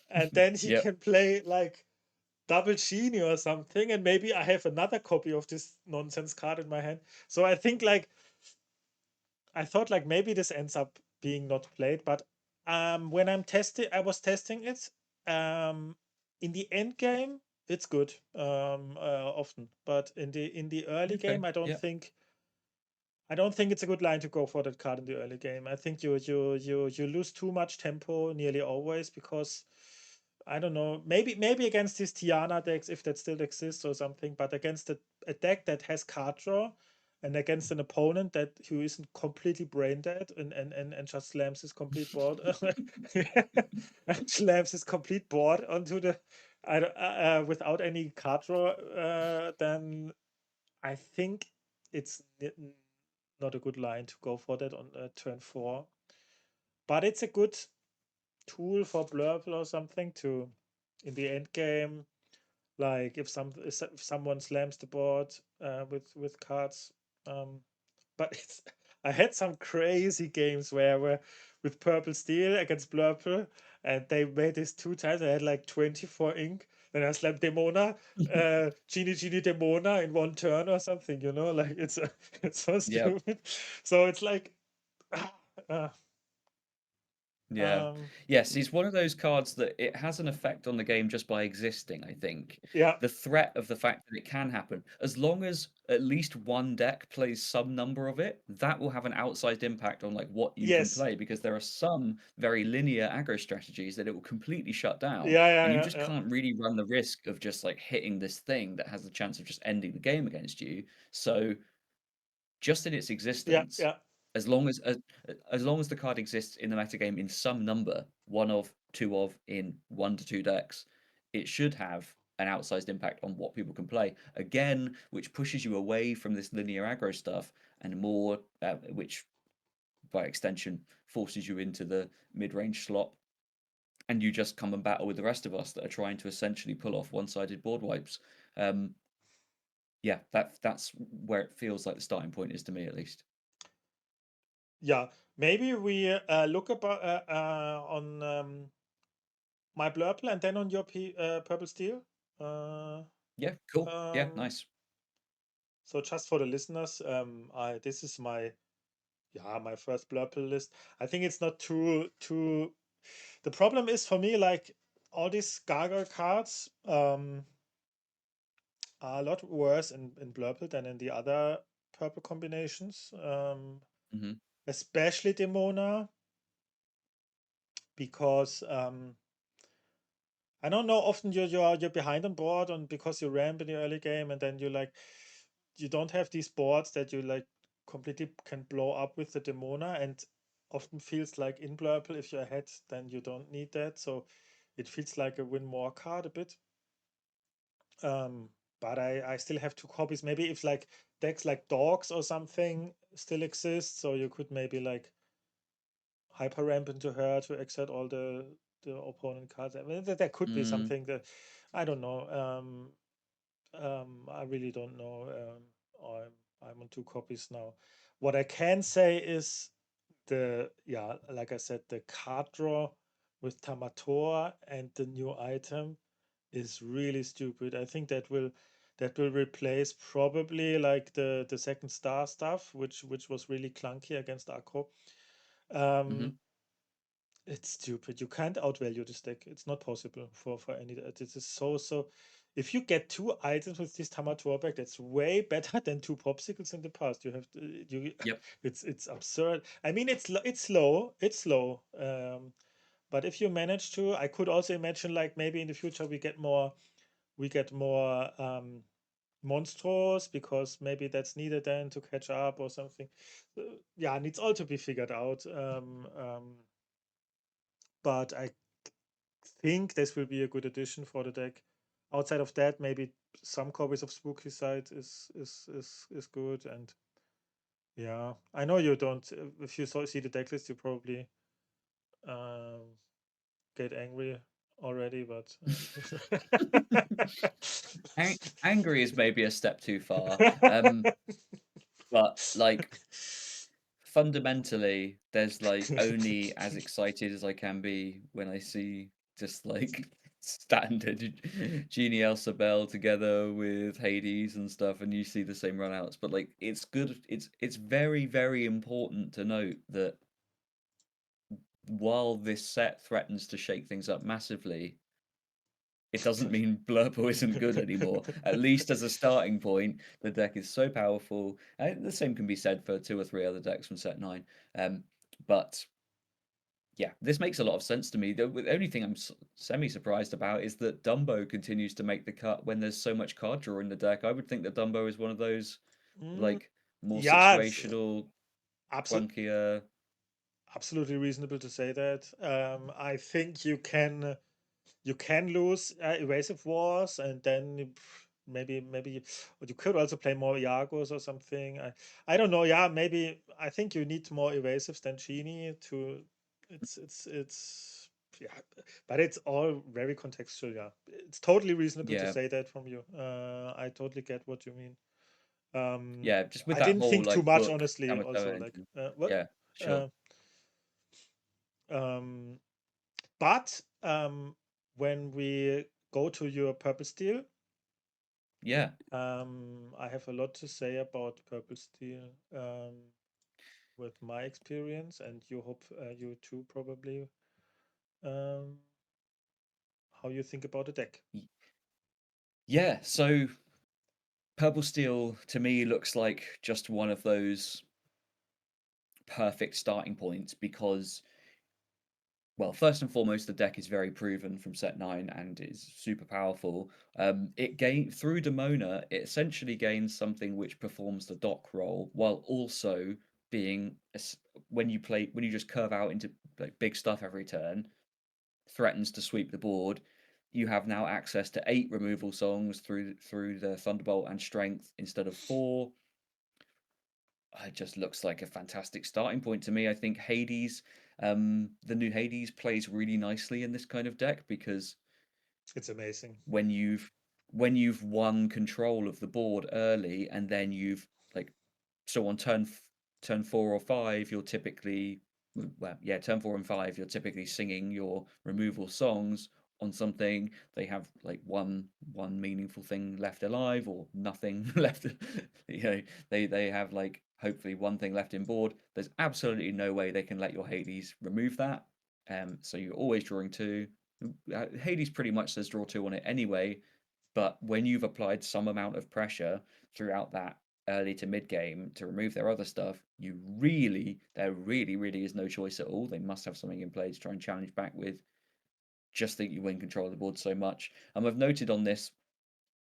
and then he Yep. can play like double genie or something, and maybe I have another copy of this nonsense card in my hand. So I think like I thought like maybe this ends up being not played, but when I was testing it, um in the end game it's good often, but in the early Okay. game Yeah. I don't think it's a good line to go for that card in the early game. I think you lose too much tempo nearly always because I don't know, maybe against these Tiana decks if that still exists or something, but against a deck that has card draw and against an opponent that who isn't completely brain dead and just slams his complete board and slams his complete board onto the without any card draw, then I think it's not a good line to go for that on turn 4. But it's a good tool for Blurple or something to, in the end game, like if someone slams the board with cards. Um, but it's I had some crazy games where with Purple Steel against Blurple, and they made this 2 times. I had like 24 ink. Then I slammed Demona, Genie Demona in one turn or something. Like it's it's so Yep. stupid. So it's like Uh, Yeah. um, Yes, he's one of those cards that it has an effect on the game just by existing, I think. yeah. The threat of the fact that it can happen, as long as at least one deck plays some number of it, that will have an outsized impact on like what you can Yes. play because there are some very linear aggro strategies that it will completely shut down Yeah. Yeah. and you Yeah. just Yeah. can't really run the risk of just like hitting this thing that has the chance of just ending the game against you. So just in its Yeah. existence, Yeah. as long as long as the card exists in the metagame in some number, one of, two of, in 1 to 2 decks, it should have an outsized impact on what people can play. Again, which pushes you away from this linear aggro stuff and more, which by extension forces you into the mid-range slot, and you just come and battle with the rest of us that are trying to essentially pull off one-sided board wipes. Um, yeah, that's where it feels like the starting point is to me, at least. Yeah. Maybe we look about on my Blurple and then on your Purple Steel. Uh, Yeah, cool. Yeah, um, nice. so just for the listeners, I this is my my first Blurple list. I think it's not too. The problem is for me like all these gargoyle cards are a lot worse in Blurple than in the other purple combinations. Hmm. Especially Demona because I don't know. Often you're behind on board, and because you ramp in the early game, and then you don't have these boards that you like completely can blow up with the Demona, and often feels like in Blurple if you're ahead, then you don't need that. So it feels like a win more card a bit. Um, but I still have two copies. Maybe if like decks like dogs or something still exist, so you could maybe like hyper ramp into her to exert all the opponent cards. I mean, that could be Mm, something that I don't know. I really don't know. I'm on two copies now. What I can say is like I said, the card draw with Tamator and the new item is really stupid. I think that will replace probably like the second star stuff, which was really clunky against Akro. Um, hmm. it's stupid. You can't outvalue this deck. It's not possible for any. This is so. If you get two items with this Tama drawback, that's way better than two popsicles in the past. You have to, you. Yep. It's absurd. I mean, it's low. It's low. But if you manage to, I could also imagine like maybe in the future we get more monsters because maybe that's needed then to catch up or something. Yeah, needs all to be figured out. But I think this will be a good addition for the deck. Outside of that, maybe some copies of Spooky Side is good. And yeah, I know you don't. If you see the deck list, you probably um, get angry already. But Angry is maybe a step too far. But like fundamentally, there's like only as excited as I can be when I see just like standard Genie Elsa Bell together with Hades and stuff, and you see the same runouts. But like, it's good. It's very very important to note that while this set threatens to shake things up massively, it doesn't mean Blurple isn't good anymore. At least as a starting point, the deck is so powerful. And the same can be said for 2 or 3 other decks from set 9. Um, but yeah, this makes a lot of sense to me. The only thing I'm semi surprised about is that Dumbo continues to make the cut when there's so much card draw in the deck. I would think that Dumbo is one of those Mm, like more yeah, situational, absolutely. clunkier. Absolutely reasonable to say that. I think you can lose evasive wars, and then maybe you could also play more Iagos or something. I don't know. Yeah, maybe I think you need more evasives than Genie to. It's yeah, but it's all very contextual. Yeah, it's totally reasonable to Yeah, say that from you. I totally get what you mean. yeah, just with I that didn't whole think too like much, book honestly. Also, Kamatoa like engine. what. Yeah, sure. Uh, um, But when we go to your Purple Steel, Yeah. I have a lot to say about Purple Steel. with my experience, and you hope you too probably. Um, how you think about the deck? Y- Yeah, so Purple Steel to me looks like just one of those perfect starting points because, well, first and foremost, the deck is very proven from set 9 and is super powerful. It gain through Demona, it essentially gains something which performs the dock role while also being when you just curve out into like big stuff every turn, threatens to sweep the board. You have now access to 8 removal songs through the Thunderbolt and Strength instead of 4. It just looks like a fantastic starting point to me. I think Hades, the new Hades plays really nicely in this kind of deck because It's amazing. when you've when you've won control of the board early and then you've like so on turn 4 or 5 you're typically well yeah turn 4 and 5 you're typically singing your removal songs on something they have like one meaningful thing left alive or nothing left you know they have like hopefully one thing left in board. There's absolutely no way they can let your Hades remove that, so you're always drawing two. Hades pretty much says draw two on it anyway, but when you've applied some amount of pressure throughout that early to mid game to remove their other stuff, there really is no choice at all. They must have something in play to try and challenge back with. Just think you win control of the board so much. And I've noted on this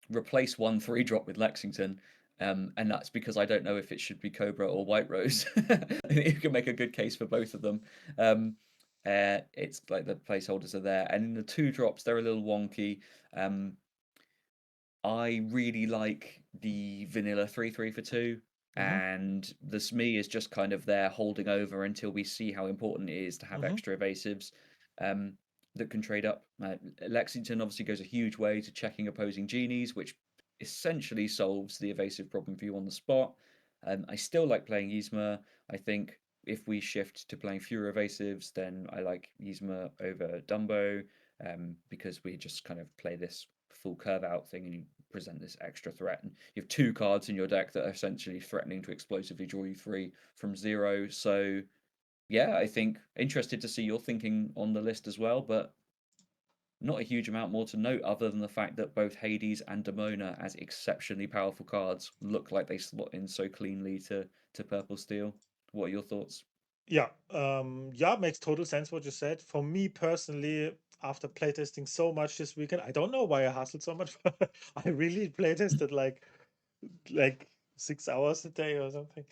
replace 1/3 drop with Lexington. And that's because I don't know if it should be Cobra or White Rose. You can make a good case for both of them. Um, it's like the placeholders are there, and in the 2 drops they're a little wonky. Um, I really like the vanilla 3/3 for 2, Mm-hmm. and the Smee is just kind of there holding over until we see how important it is to have Mm-hmm. extra evasives um, that can trade up. Lexington obviously goes a huge way to checking opposing genies, which essentially solves the evasive problem for you on the spot. I still like playing Yzma. I think if we shift to playing fewer evasives, then I like Yzma over Dumbo, because we just kind of play this full curve out thing and you present this extra threat. And you have 2 cards in your deck that are essentially threatening to explosively draw you 3 from 0. So, yeah, I think interested to see your thinking on the list as well, but not a huge amount more to note other than the fact that both Hades and Demona, as exceptionally powerful cards, look like they slot in so cleanly to Purple Steel. What are your thoughts? Yeah, yeah, makes total sense what you said. For me personally, after playtesting so much this weekend, I don't know why I hustled so much. I really playtested like 6 hours a day or something.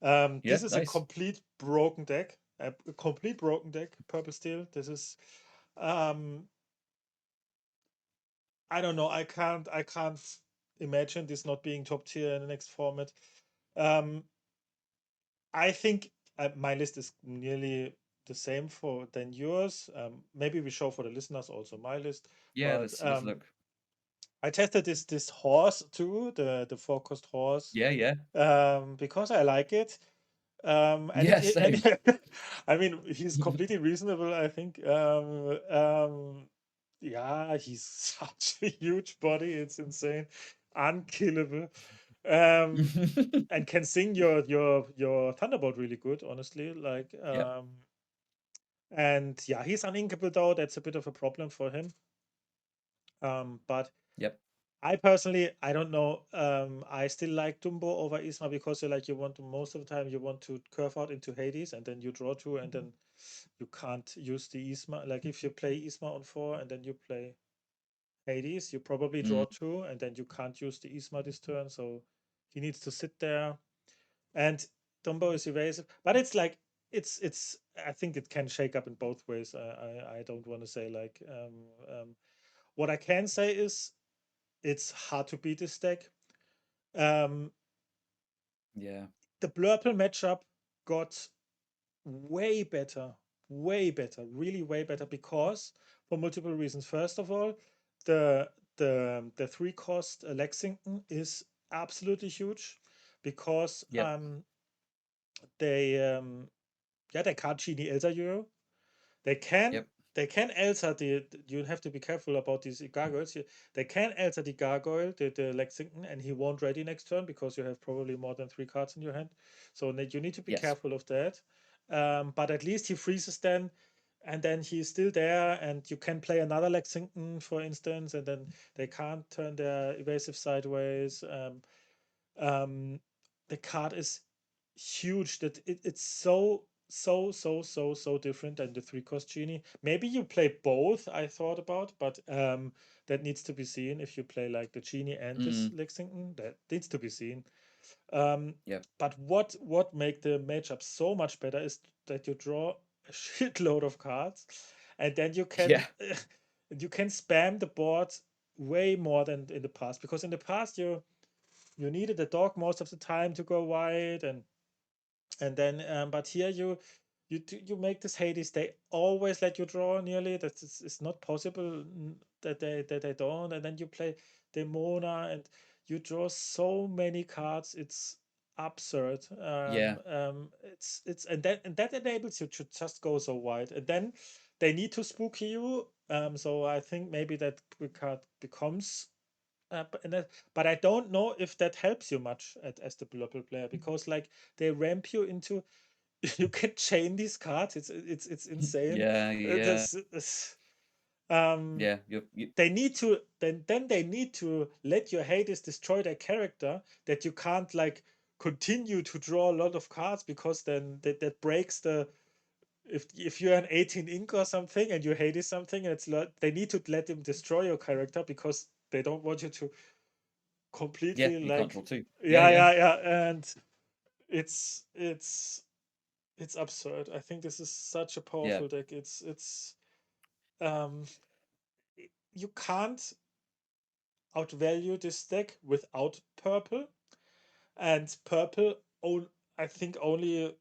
Yeah, This is a nice. complete broken deck, a complete broken deck. Purple Steel. This is, um, I don't know. I can't imagine this not being top tier in the next format. Um, I think my list is nearly the same for than yours. Maybe we show for the listeners also my list, Yeah, but let's look. I tested this horse too, the 4 cost horse, Yeah, yeah. because I like it. And Yeah, and same. I mean he's completely reasonable. I think. Yeah, he's such a huge body. It's insane, unkillable. Um, and can sing your Thunderbolt really good, honestly. Yep. And yeah, he's uninkable though. That's a bit of a problem for him. But Yep. I personally, I don't know. I still like Dumbo over Isma because you want to most of the time you want to curve out into Hades and then you draw two and then you can't use the Isma. Like if you play Isma on 4 and then you play Hades, you probably Mm, draw two and then you can't use the Isma this turn. So he needs to sit there. And Dumbo is evasive, but it's like it's. I think it can shake up in both ways. I don't want to say what I can say is it's hard to beat this deck. Um, yeah. the Blurple matchup got way better, really way better because for multiple reasons. First of all, the the 3 cost Lexington is absolutely huge because Yep. they yeah, they can't genie Elsa Euro. They can Yep. they can alter you have to be careful about these gargoyles. They can alter the gargoyle, the Lexington, and he won't ready next turn because you have probably more than 3 cards in your hand. So you need to be Yes. careful of that. But at least he freezes then, and then he's still there, and you can play another Lexington, for instance, and then they can't turn their evasive sideways. Um, the card is huge that it's so different than the 3 cost genie. Maybe you play both, I thought about, but that needs to be seen. If you play like the genie and this Mm, Lexington, that needs to be seen. um yeah. but what make the matchup so much better is that you draw a shitload of cards, and then you can Yeah. you can spam the board way more than in the past, because in the past you needed a dog most of the time to go wide, and then but here you make this Hades. They always let you draw nearly. That is it's not possible that they don't. And then you play Demona, and you draw so many cards. It's absurd. Yeah. It's and that enables you to just go so wide. And then they need to spooky you. So I think maybe that card becomes but I don't know if that helps you much as the Blurple player, because like they ramp you into you can chain these cards. It's insane. Yeah. Yeah. Um, Yeah. You they need to then they need to let your Hades destroy their character, that you can't like continue to draw a lot of cards, because then that breaks the if you're an 18 ink or something and you Hades something, and they need to let them destroy your character, because they don't want you to yeah. completely You can't like draw two. Yeah. yeah Yeah. yeah yeah. And it's it's it's absurd. I think this is such a Yeah. powerful deck. It's um you can't outvalue this deck without purple, and purple own I think only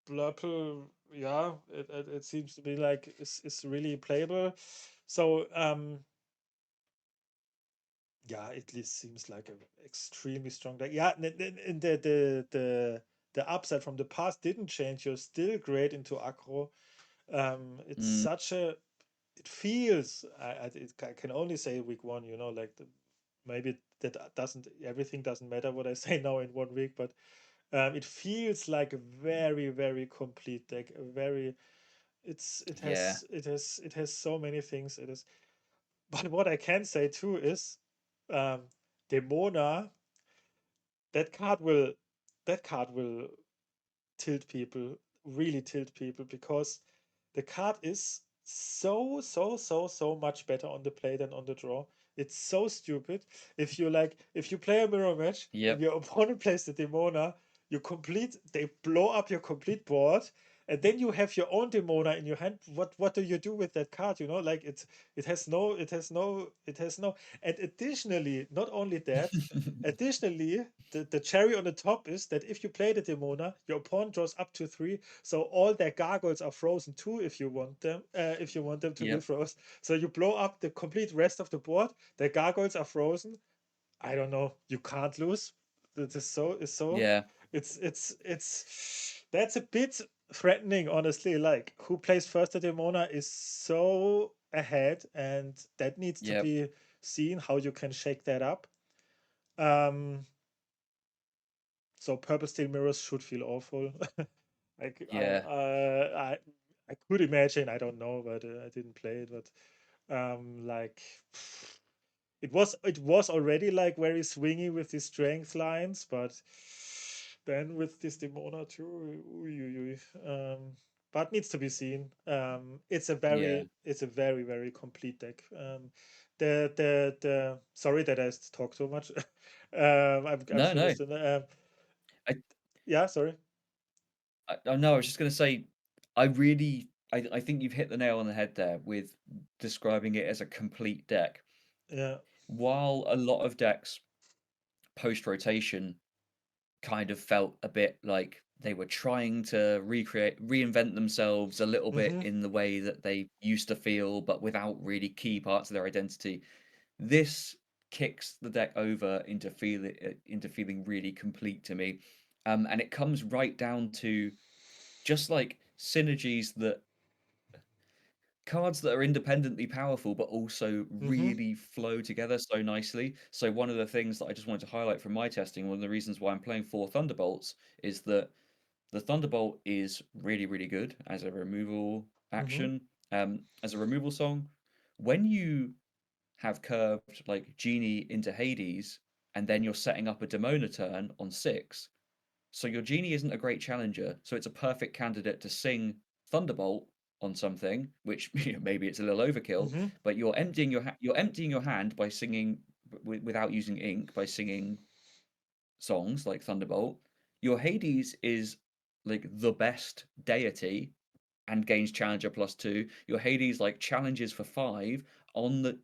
Blurple, yeah, it seems to be like is really playable. So yeah, it least seems like an extremely strong deck. Yeah, and the upside from the past didn't change. You're still great into aggro. It's Mm, such a it feels I can only say week one, like maybe that doesn't everything doesn't matter what I say now in 1 week, but it feels like a very very complete deck. A very it's yeah. it has so many things. It is, but what I can say too is um, Demona, that card will that card will tilt people, really tilt people, because the card is so much better on the play than on the draw. It's so stupid. If you play a mirror match and Yep. your opponent plays the Demona, they blow up your complete board, and then you have your own Demona in your hand. What do you do with that card? Like it has no. And additionally, not only that, additionally, the cherry on the top is that if you play the Demona, your opponent draws up to 3, so all their gargoyles are frozen too if you want them to be Yep. frozen. So you blow up the complete rest of the board. The gargoyles are frozen. I don't know. You can't lose. That is so. Is so. Yeah. It's that's a bit threatening, honestly. Like who plays first at Demona is so ahead, and that needs to Yep. be seen how you can shake that up. Um, so purple steel mirrors should feel awful. Like Yeah. I could imagine. I don't know, but I didn't play it. But like it was already like very swingy with the strength lines, but then with this Demona too, ooh, ooh, but needs to be seen. Yeah. It's a very very complete deck. The sorry that I talk so much. I'm No. No. finished. I. Yeah, sorry. Oh no. I was just gonna say. I really. I think you've hit the nail on the head there with describing it as a complete deck. Yeah. While a lot of decks post rotation kind of felt a bit like they were trying to reinvent themselves a little bit Mm-hmm. in the way that they used to feel, but without really key parts of their identity. This kicks the deck over into feeling really complete to me, and it comes right down to just like synergies that cards that are independently powerful but also Mm-hmm. really flow together so nicely. So one of the things that I just wanted to highlight from my testing, one of the reasons why I'm playing 4 Thunderbolts, is that the Thunderbolt is really, really good as a removal Mm-hmm. action, as a removal song. When you have curved like Genie into Hades, and then you're setting up a Demona turn on 6, so your Genie isn't a great challenger, so it's a perfect candidate to sing Thunderbolt on something, which maybe it's a little overkill, Mm-hmm. but you're emptying your hand by singing without using ink by singing songs like Thunderbolt. Your Hades is like the best deity and gains challenger +2. Your Hades like challenges for 5 on the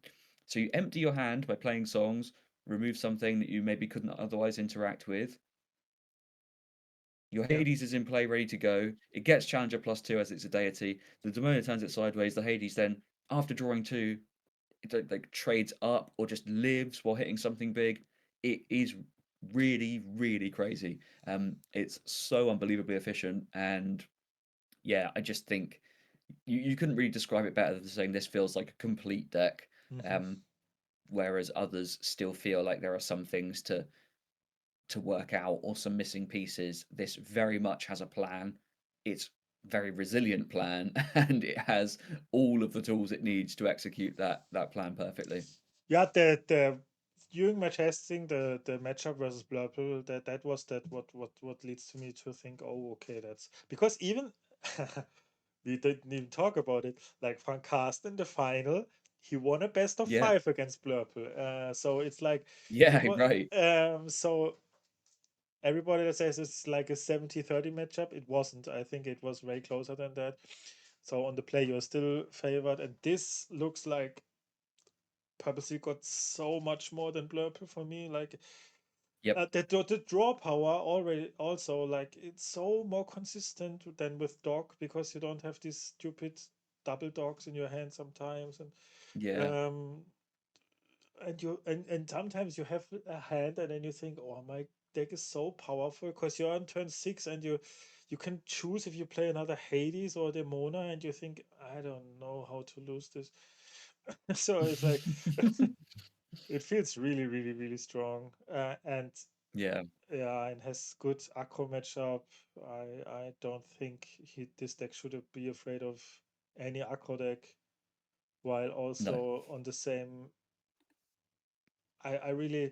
so you empty your hand by playing songs, remove something that you maybe couldn't otherwise interact with. Your Yeah. Hades is in play, ready to go. It gets Challenger +2 as it's a deity. The Demona turns it sideways. The Hades then, after drawing 2, it like trades up or just lives while hitting something big. It is really, really crazy. It's so unbelievably efficient, and yeah, I just think you couldn't really describe it better than saying this feels like a complete deck. Mm-hmm. Um, whereas others still feel like there are some things to work out or some missing pieces. This very much has a plan. It's very resilient plan, and it has all of the tools it needs to execute that plan perfectly. Yeah, the during my testing, the matchup versus Blurple, that was what leads to me to think, oh, okay, that's because even we didn't even talk about it. Like Frank Cast in the final, he won a best of Yeah, 5 against Blurple. So it's like it yeah, was right. so everybody that says it's like a 70-30 matchup, it wasn't. I think it was way closer than that. So on the play, you're still favored, and this looks like purposely got so much more than Blurple for me. Like Yep, the draw power already also like it's so more consistent than with dog because you don't have these stupid double dogs in your hand sometimes yeah, um and sometimes you have a hand and then you think, oh, my deck is so powerful because you're on turn 6 and you can choose if you play another Hades or Demona and you think, I don't know how to lose this. So it's like it feels really, really, really strong. And yeah. yeah, and has good aggro matchup. I don't think this deck should be afraid of any aggro deck, while No, also on the same. I really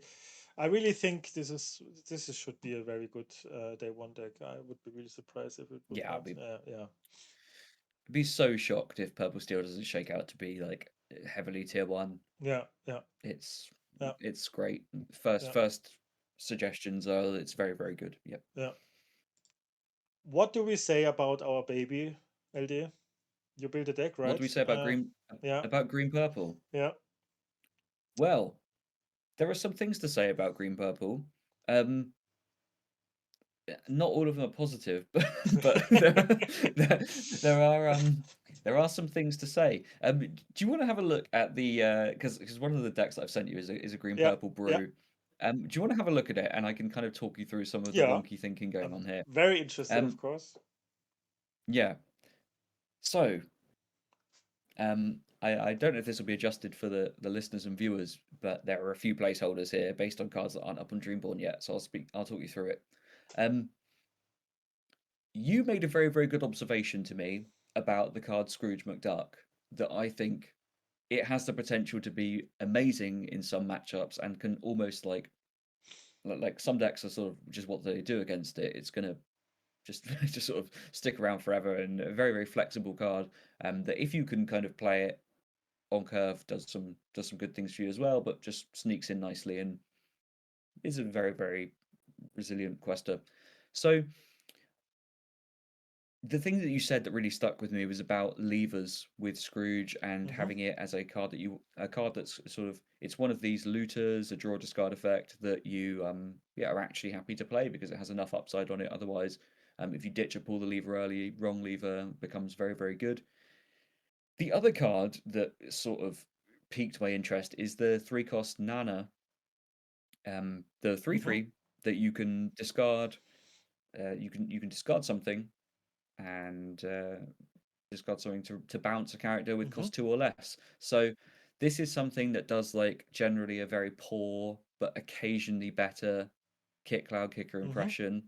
think should be a very good day one deck. I would be really surprised if it would yeah. not. Yeah, I'd be so shocked if Purple Steel doesn't shake out to be like heavily tier 1. yeah, yeah, It's yeah, it's great. First suggestions are it's very, very good. Yep. yeah. What do we say about our baby, LD? You built a deck, What do right? we say about Yeah, green purple? yeah. Well, there are some things to say about green purple. Um, not all of them are positive, but there, there are there are some things to say. Do you want to have a look at the because one of the decks that I've sent you is a green Yeah, purple yeah, brew. Do you want to have a look at it and I can kind of talk you through some of the yeah. wonky thinking going I'm on here? very interested, of Um, course. yeah. So I don't know if this will be adjusted for the listeners and viewers, but there are a few placeholders here based on cards that aren't up on Dreamborn yet. So I'll talk you through it. Um, you made a very, very good observation to me about the card Scrooge McDuck that I think it has the potential to be amazing in some matchups and can almost like some decks are sort of just what they do against it. It's gonna just just sort of stick around forever and a very, very flexible card. That if you can kind of play it on curve, does some good things for you as well, but just sneaks in nicely and is a very, very resilient quester. So the thing that you said that really stuck with me was about levers with Scrooge and Mm-hmm. having it as a card that's sort of it's one of these looters, a draw discard effect that you yeah are actually happy to play because it has enough upside on it. Otherwise, if you ditch or pull the lever early, wrong lever becomes very, very good. The other card that sort of piqued my interest is the 3 cost Nana, the three Mm-hmm. three that you can discard. You can discard something and discard something to bounce a character with Mm-hmm. cost 2 or less. So this is something that does like generally a very poor but occasionally better Kit Cloud Kicker Mm-hmm. impression.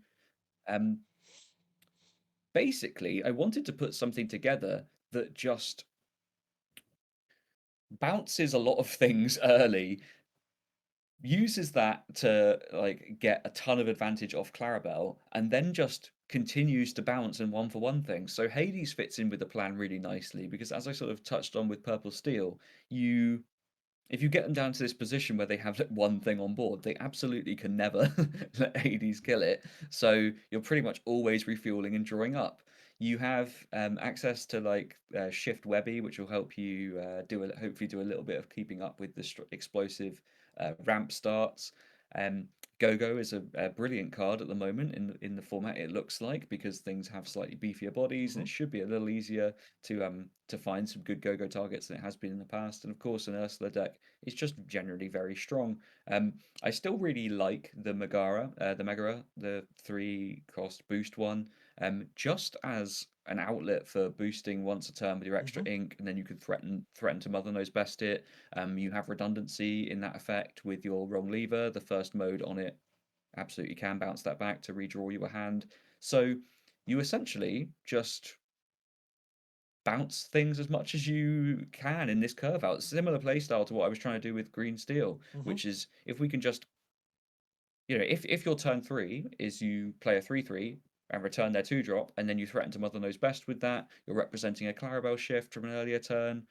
Um, Basically, I wanted to put something together that just bounces a lot of things early, uses that to like get a ton of advantage off Clarabelle, and then just continues to bounce and one for one things. So Hades fits in with the plan really nicely because, as I sort of touched on with Purple Steel, you if you get them down to this position where they have like one thing on board, they absolutely can never let Hades kill it. So you're pretty much always refueling and drawing up. You have access to like Shift Webby, which will help you hopefully do a little bit of keeping up with the explosive ramp starts. Um, Go-Go is a brilliant card at the moment in the format it looks like because things have slightly beefier bodies and Mm-hmm. it should be a little easier to find some good Go-Go targets than it has been in the past. And of course, an Ursula deck is just generally very strong. I still really like the Megara, the 3 cost boost one, just as an outlet for boosting once a turn with your extra Mm-hmm. ink, and then you could threaten to Mother Knows Best it. You have redundancy in that effect with your wrong lever. The first mode on it absolutely can bounce that back to redraw your hand. So you essentially just bounce things as much as you can in this curve out. Similar playstyle to what I was trying to do with green steel, Mm-hmm. which is if we can just, if your turn three is you play a 3/3 and return their 2 drop, and then you threaten to Mother Knows Best with that, you're representing a Clarabelle shift from an earlier turn.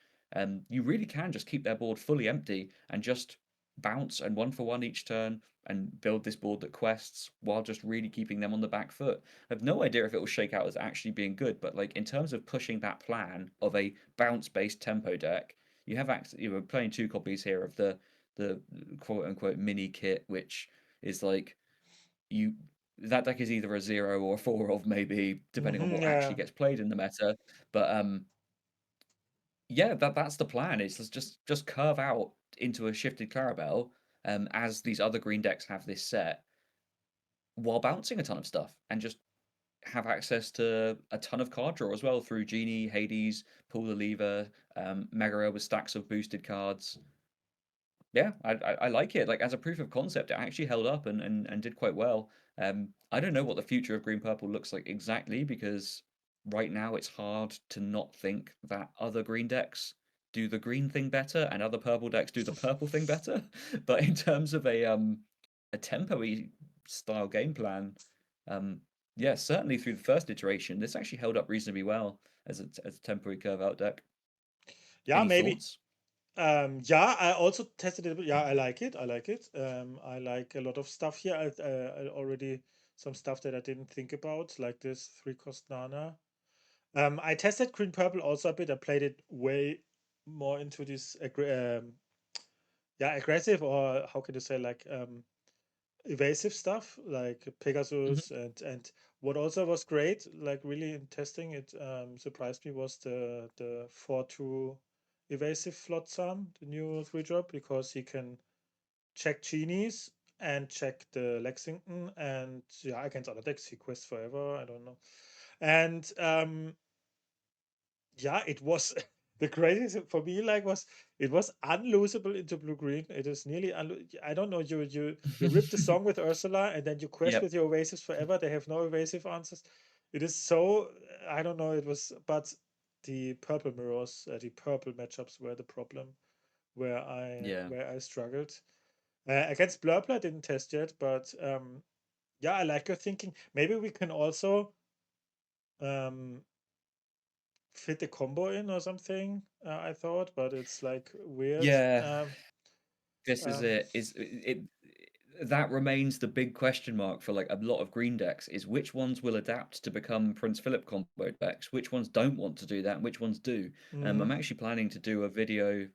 You really can just keep their board fully empty and just bounce and one for one each turn and build this board that quests while just really keeping them on the back foot. I have no idea if it will shake out as actually being good, but like in terms of pushing that plan of a bounce based tempo deck, you were playing 2 copies here of the quote unquote mini kit, which is like you that deck is either a 0 or a 4 of maybe depending on Mm-hmm. what actually Yeah. gets played in the meta. But yeah, that's the plan. Is just curve out into a shifted Clarabelle, as these other green decks have this set while bouncing a ton of stuff and just have access to a ton of card draw as well through Genie, Hades, Pull the Lever, Megara with stacks of boosted cards. Yeah, I like it. Like as a proof of concept, it actually held up and did quite well. I don't know what the future of green purple looks like exactly because right now it's hard to not think that other green decks do the green thing better and other purple decks do the purple thing better. But in terms of a tempo-y style game plan, um, yeah, certainly through the first iteration, this actually held up reasonably well as a temporary curve out deck. Yeah, Any maybe. thoughts? Yeah, I also tested it. Yeah, I like it. I like it. I like a lot of stuff here. I already some stuff that I didn't think about, like this 3 cost Nana. I tested green purple also a bit. I played it way more into this yeah, aggressive, or how can you say, like evasive stuff like Hmm. Pegasus. And what also was great, like really in testing it, surprised me, was the 4/2 evasive Flotsam, the new 3 drop, because he can check genies and check the Lexington, and yeah, against other decks he quests forever. I don't know. And yeah, it was the craziest for me, like, was it was unlosable into blue green. It is nearly I don't know, you rip the song with Ursula and then you quest Yep. with your evasives forever. They have no evasive answers. It is so, I don't know, it was, but the purple mirrors, the purple matchups were the problem, Yeah. where I struggled. Against Blurple I didn't test yet, but yeah, I like your thinking. Maybe we can also um fit the combo in or something, I thought, but it's like weird. Yeah, this is Um, it. That remains the big question mark for like a lot of green decks is which ones will adapt to become Prince Philip combo decks, which ones don't want to do that, and which ones do. mhm, I'm actually planning to do a video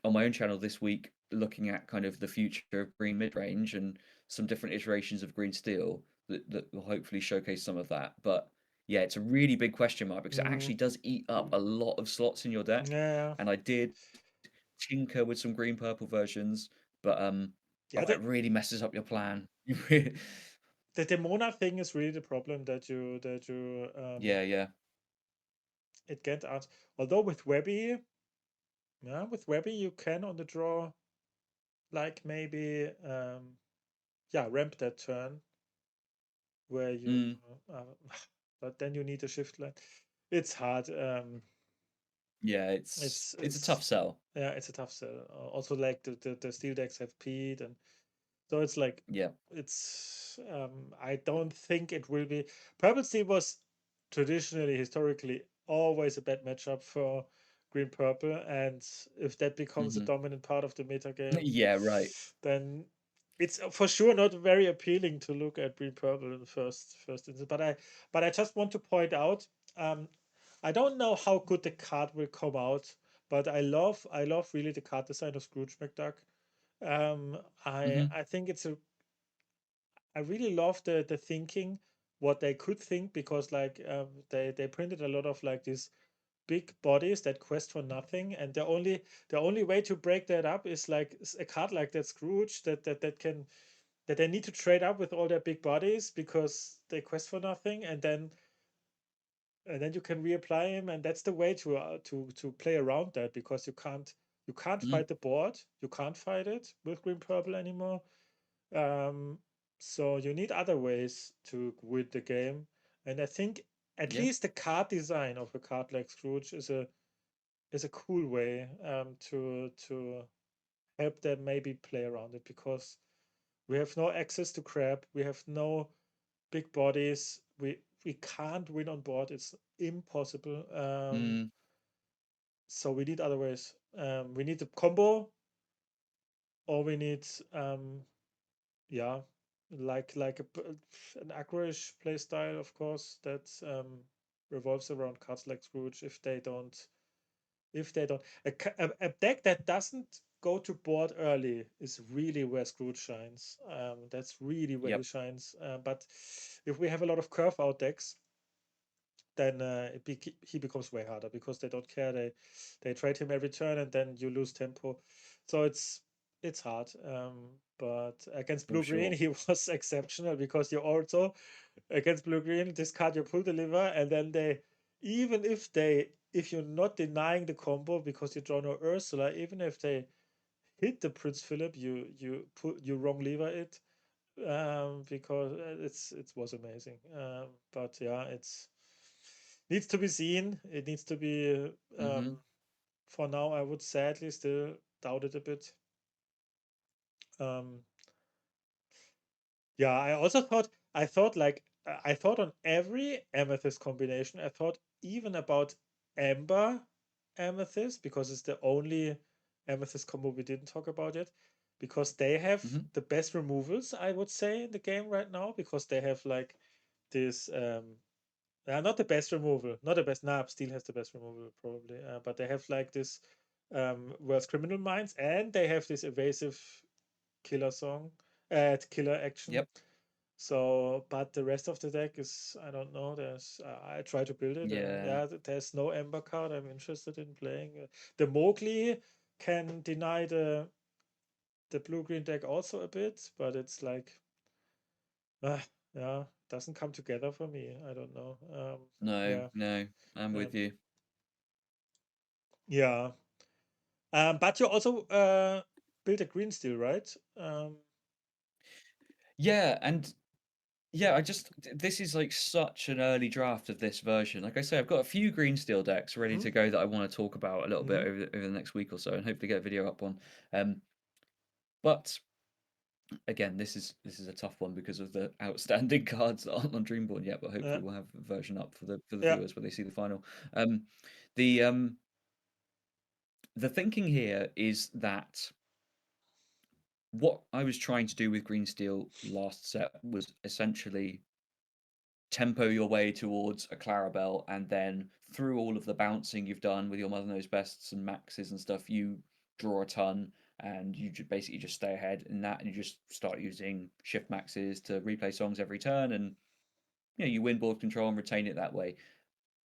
on my own channel this week looking at kind of the future of green mid range and some different iterations of green steel that will hopefully showcase some of that. But yeah, it's a really big question mark because it mhm. actually does eat up a lot of slots in your deck. Yeah, And I did tinker with some green purple versions, but yeah. oh, it really messes up your plan. The Demona thing is really the problem, that you Yeah, yeah. it can't answer. Although with Webby, yeah, with Webby you can on the draw, like maybe yeah, ramp that turn where you Mm. uh, but then you need a shift line. It's hard. Yeah, it's a tough It's sell. yeah, it's a tough sell. Also, like the steel decks have Pete, and so it's like Yeah. it's I don't think it will be. Purple Steel was traditionally, historically, always a bad matchup for green purple, and if that becomes a Hmm. dominant part of the meta game, Yeah, right. then it's for sure not very appealing to look at green purple in the first instance. But I just want to point out, um, I don't know how good the card will come out, but I love really the card design of Scrooge McDuck. Um, I Hmm. I think I really love the thinking, what they could think, because like they printed a lot of like these big bodies that quest for nothing, and the only way to break that up is like a card like that Scrooge that they need to trade up with all their big bodies because they quest for nothing, and then you can reapply him, and that's the way to play around that, because you can't Hmm. fight the board, you can't fight it with green purple anymore. um, so you need other ways to win the game, and I think at Yeah. least the card design of a card like Scrooge is a cool way to help them maybe play around it, because we have no access to crab, we have no big bodies, we can't win on board, it's impossible. Mm. So we need other ways. We need a combo, or we need yeah, like an aggro-ish play style, of course, that revolves around cards like Scrooge. If they don't, a deck that doesn't go to board early is really where Scrooge shines. That's really where he Yep. shines. But if we have a lot of curve out decks, then he becomes way harder, because they don't care. They trade him every turn, and then you lose tempo. So it's hard. But against For blue green, sure. he was exceptional, because you also, against blue green, discard your pull deliver, and then if you're not denying the combo because you draw no Ursula, even if they hit the Prince Philip, you wrong lever it, because it was amazing. But yeah, it's needs to be seen. It needs to be. Hmm. For now, I would sadly still doubt it a bit. Um, yeah, I thought on every amethyst combination. I thought even about amber amethyst, because it's the only amethyst combo we didn't talk about yet. Because they have Hmm. the best removals, I would say, in the game right now. Because they have like this. Not the best removal, not the best. Nah, Steel has the best removal probably. But they have like this worst criminal minds, and they have this evasive killer song, killer action. Yep. So, but the rest of the deck is, I don't know. I try to build it, and Yeah. yeah, there's no Ember card I'm interested in playing. The Mowgli can deny the blue green deck also a bit, but it's like, uh, yeah, doesn't come together for me. I don't know. No, Yeah, no, I'm um, with you. yeah. But you also built a green steel, right? Yeah, and yeah, this is like such an early draft of this version. Like I say, I've got a few green steel decks ready Mm-hmm, to go that I want to talk about a little bit mm-hmm, over the next week or so, and hopefully get a video up on. But again, this is a tough one because of the outstanding cards that aren't on Dreamborn yet. But yeah, hopefully, we'll have a version up for the yeah. viewers when they see the final. Um, the um, the thinking here is that what I was trying to do with Green Steel last set was essentially tempo your way towards a Clarabelle, and then through all of the bouncing you've done with your Mother Knows Bests and Maxes and stuff, you draw a ton, and you basically just stay ahead in that, and you just start using shift maxes to replay songs every turn, and you win board control and retain it that way.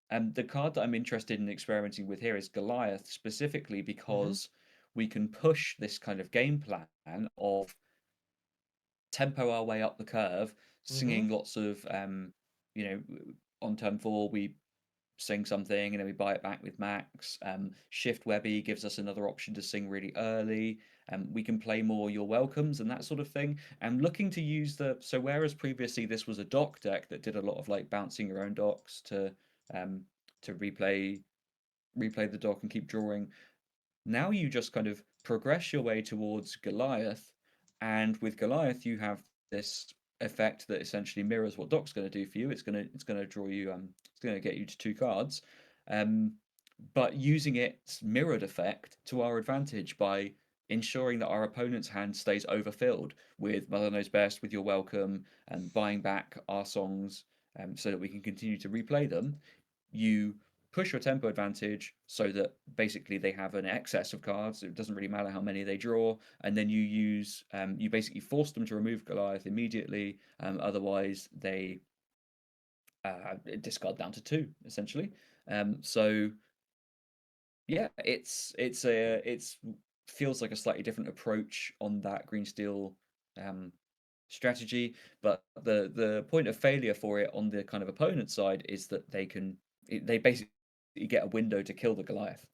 And the card that I'm interested in experimenting with here is Goliath, specifically Mm-hmm, because we can push this kind of game plan of tempo our way up the curve, mm-hmm, singing lots of, you know, on turn 4 we sing something and then we buy it back with Max. Shift Webby gives us another option to sing really early. We can play more Your Welcomes and that sort of thing. I'm looking to use so whereas previously this was a dock deck that did a lot of like bouncing your own docks um, to replay the dock and keep drawing. Now you just kind of progress your way towards Goliath, and with Goliath you have this effect that essentially mirrors what Doc's going to do for you. It's going to draw you it's going to get you to 2 cards, um, but using its mirrored effect to our advantage by ensuring that our opponent's hand stays overfilled with Mother Knows Best, with Your Welcome, and buying back our songs, so that we can continue to replay them. You push your tempo advantage so that basically they have an excess of cards. It doesn't really matter how many they draw, and then you basically force them to remove Goliath immediately. Otherwise, they discard down to 2 essentially. So yeah, it's feels like a slightly different approach on that green steel um, strategy, but the point of failure for it on the kind of opponent side is that they basically get a window to kill the Goliath.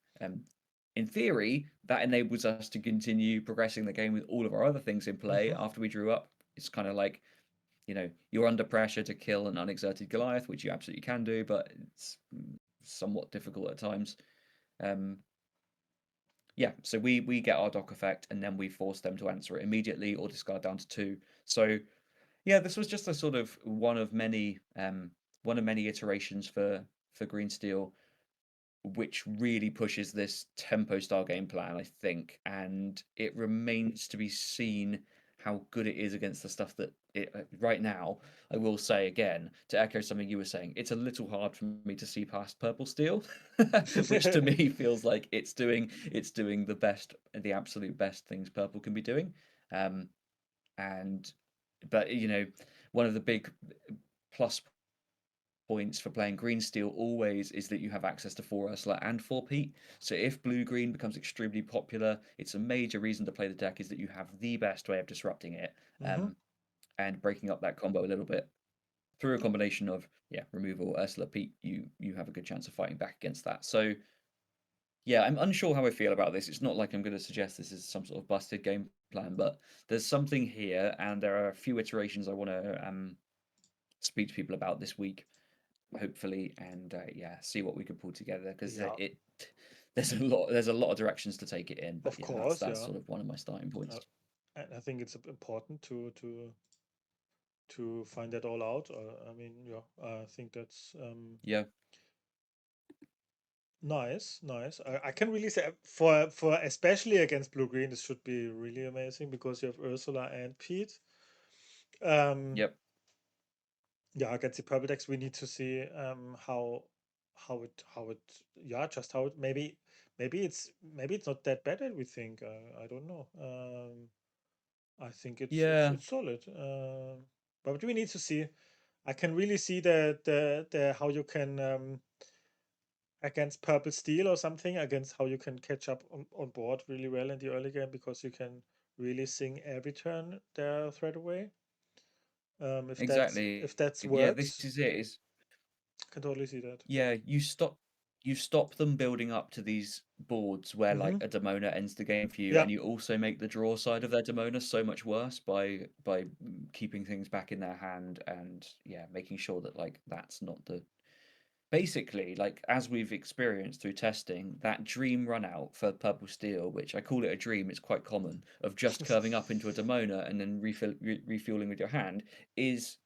In theory, that enables us to continue progressing the game with all of our other things in play Mm-hmm. after we drew up. It's kind of like, you're under pressure to kill an unexerted Goliath, which you absolutely can do, but it's somewhat difficult at times. Um, yeah, so we get our dock effect, and then we force them to answer it immediately or discard down to 2. So yeah, this was just a sort of one of many iterations for Green Steel, which really pushes this tempo style game plan, I think, and it remains to be seen how good it is against the stuff that right now. I will say again, to echo something you were saying, it's a little hard for me to see past Purple Steel, which to me feels like it's doing the absolute best things Purple can be doing. Um, and but one of the big plus points for playing green steel always is that you have access to 4 Ursula and 4 Pete. So if blue green becomes extremely popular, it's a major reason to play the deck is that you have the best way of disrupting it, Mm-hmm. and breaking up that combo a little bit through a combination of removal Ursula Pete. You have a good chance of fighting back against that. So yeah, I'm unsure how I feel about this. It's not like I'm going to suggest this is some sort of busted game plan, but there's something here, and there are a few iterations I want to speak to people about this week, hopefully, and see what we could pull together, because Yeah, there's a lot of directions to take it in, but of yeah, that's course. that's Yeah, sort of one of my starting uh, points. and I think it's important to find that all out. I mean, yeah, I think that's Yeah, nice, nice. I can really say for especially against blue green, this should be really amazing because you have Ursula and Pete. Um, yep, yeah, against the purple decks, we need to see how it yeah, just how it maybe it's not that bad as we think. I don't know. I think it's it's yeah, it's solid. But we need to see. I can really see the how you can against purple steel or something, against how you can catch up on board really well in the early game because you can really sing every turn their threat away. If that's exactly. if that's Yeah, this works, is it. Is I can totally see that. Yeah, you stop them building up to these boards where Mm-hmm. like a Demona ends the game for you, Yeah. and you also make the draw side of their Demona so much worse by keeping things back in their hand, and making sure that like that's not the basically, like as we've experienced through testing, that dream run out for Purple Steel, which I call it a dream, it's quite common, of just curving up into a Demona and then refueling with your hand, is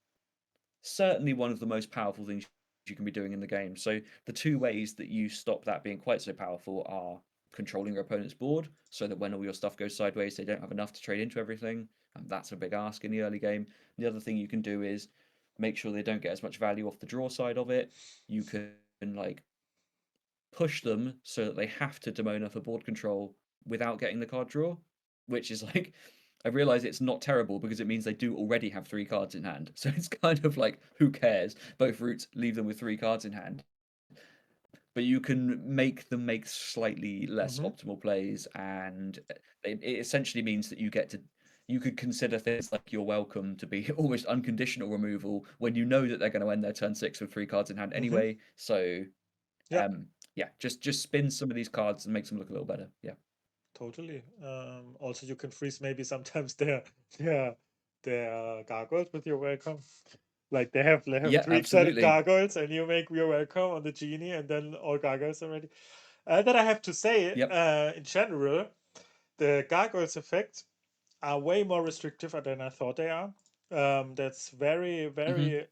certainly one of the most powerful things you can be doing in the game. So the two ways that you stop that being quite so powerful are controlling your opponent's board, so that when all your stuff goes sideways, they don't have enough to trade into everything. And that's a big ask in the early game. The other thing you can do is make sure they don't get as much value off the draw side of it. You can like push them so that they have to Demona for board control without getting the card draw, which is like, I realize it's not terrible because it means they do already have 3 cards in hand. So it's kind of like, who cares? Both routes leave them with 3 cards in hand. But you can make them make slightly less Mm-hmm. optimal plays, and it essentially means that you could consider things like You're Welcome to be almost unconditional removal when you know that they're going to end their turn 6 with 3 cards in hand Mm-hmm. anyway. So Yeah, Yeah, just spin some of these cards and makes them look a little better. Yeah. totally. Also, you can freeze maybe sometimes their their gargoyles with your welcome. Like they have Yeah, three set of absolutely. gargoyles, and you make your welcome on the genie, and then all gargoyles are ready. That I have to say, Yep. in general, the gargoyles effect are way more restrictive than I thought they are. That's very, Hmm. very,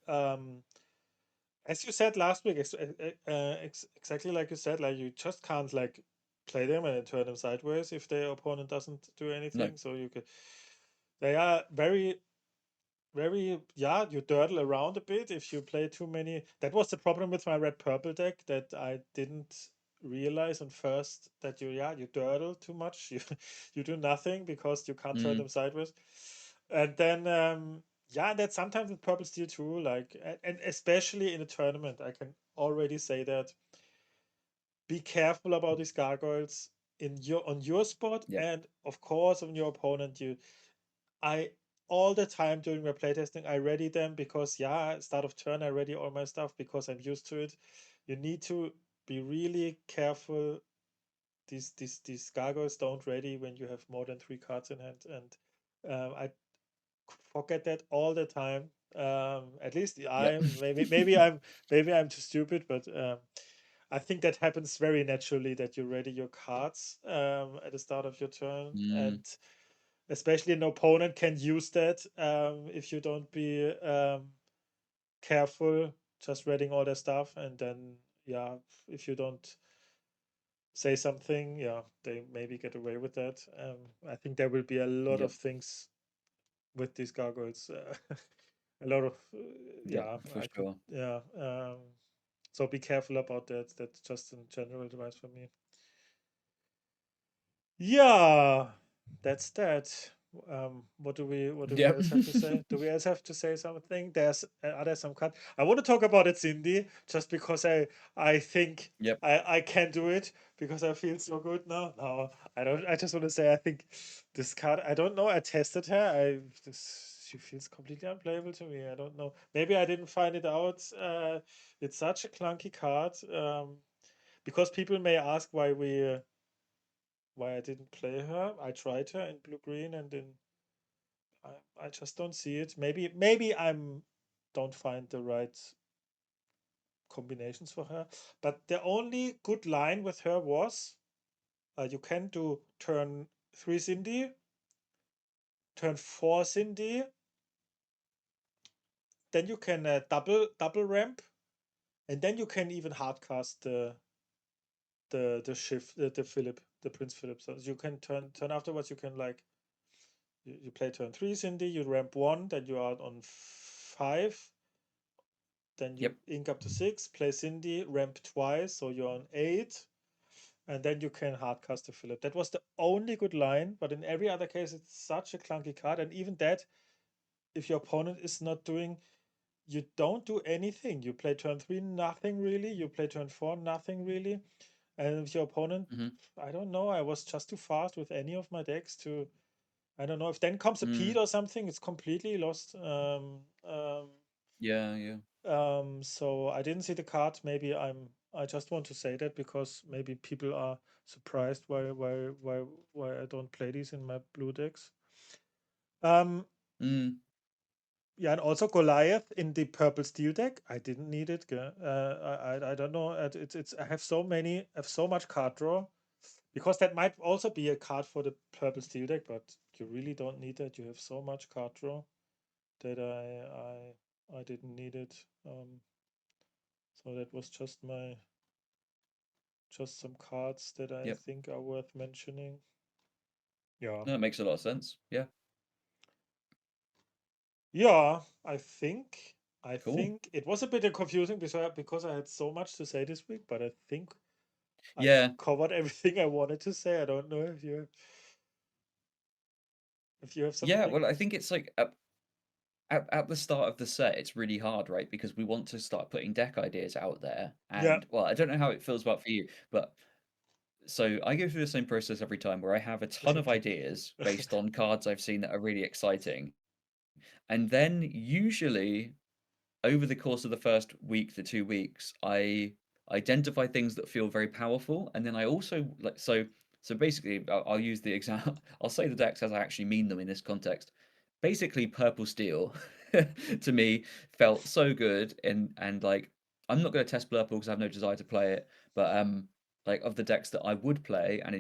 as you said last week, exactly like you said, like you just can't like play them and turn them sideways if their opponent doesn't do No. anything. So you could, they are very, very, yeah, you durdle around a bit if you play too many. That was the problem with my red purple deck, that I didn't realize on first, that you durdle too much. You do nothing because you can't turn Mm. them sideways. And then yeah, that's sometimes with purple steel too, like, and especially in a tournament, I can already say that be careful about these gargoyles in your on your spot, Yep. and of course on your opponent. I All the time during my playtesting, I ready them because, yeah, start of turn, I ready all my stuff because I'm used to it. You need to be really careful. These gargoyles don't ready when you have more than three cards in hand, and I forget that all the time. At least Yep. I'm maybe I'm too stupid, but I think that happens very naturally, that you ready your cards at the start of your turn, and Mm. especially an opponent can use that if you don't be careful, just reading all their stuff, and then, yeah, if you don't say something, yeah, they maybe get away with that. I think there will be a lot of Yep. things with these gargoyles. A lot of Yep. yeah, For I could, sure. yeah. So be careful about that. That's just in general advice for me. Yeah, that's that. What do we Yep. else have to say? Do we else have to say something? There's are there some cut? I want to talk about it, Cindy, just because I think Yep. I can do it because I feel so good now. No, I don't. I just want to say I think this card. I don't know. I tested her. She feels completely unplayable to me. I don't know. Maybe I didn't find it out. It's such a clunky card. Because people may ask why I didn't play her. I tried her in blue green, and then I just don't see it. Maybe I'm don't find the right combinations for her. But the only good line with her was you can do turn 3 Cindy, turn 4 Cindy, then you can double ramp, and then you can even hardcast the shift the Philip, the Prince Philip. So you can turn afterwards. You can like you play turn 3 Cindy, you ramp 1, then you are on 5, then you Yep. ink up to 6, play Cindy, ramp twice, so you're on 8, and then you can hardcast the Philip. That was the only good line, but in every other case, it's such a clunky card, and even that, if your opponent is not doing, you don't do anything. You play turn 3, nothing really. You play turn 4, nothing really. And if your opponent, Hmm. I don't know, I was just too fast with any of my decks to, I don't know, if then comes a Pete Mm. or something, it's completely lost. Yeah. Yeah. So I didn't see the card. Maybe I just want to say that because maybe people are surprised why I don't play these in my blue decks. Um, Mm. yeah, and also Goliath in the purple steel deck. I didn't need it. I don't know. It's I have so many, I have so much card draw, because that might also be a card for the purple steel deck, but you really don't need that. You have so much card draw that I didn't need it. So that was just some cards that I Yep. think are worth mentioning. Yeah. No, it makes a lot of sense. Yeah. Yeah, I think Cool. it was a bit confusing because I had so much to say this week, but I think I've Yeah. covered everything I wanted to say. I don't know if you have Yeah. something. Well, I think it's like at the start of the set, it's really hard, right? Because we want to start putting deck ideas out there. Yeah. And well, I don't know how it feels about for you, but so I go through the same process every time where I have a ton of ideas based on cards I've seen that are really exciting. And then usually over the course of the first week to 2 weeks, I identify things that feel very powerful, and then I also like so basically I'll use the example. I'll say the decks as I actually mean them in this context. Basically, purple steel to me felt so good, and like I'm not going to test Blurple because I have no desire to play it, but like of the decks that I would play and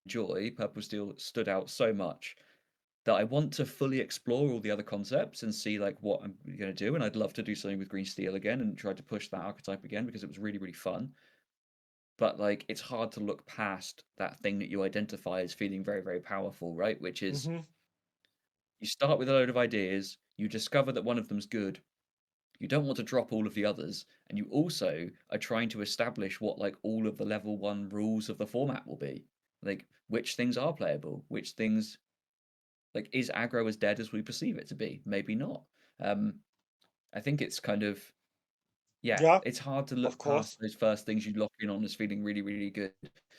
enjoy, purple steel stood out so much that I want to fully explore all the other concepts and see like what I'm going to do. And I'd love to do something with green steel again and try to push that archetype again because it was really, really fun. But like it's hard to look past that thing that you identify as feeling very, very powerful, right? Which is Mm-hmm. you start with a load of ideas, you discover that one of them's good, you don't want to drop all of the others, and you also are trying to establish what like all of the level one rules of the format will be. Like which things are playable, which things like is aggro as dead as we perceive it to be? Maybe not. Um, I think it's kind of yeah, Yeah, it's hard to of look course, past those first things you lock in on as feeling really, really good.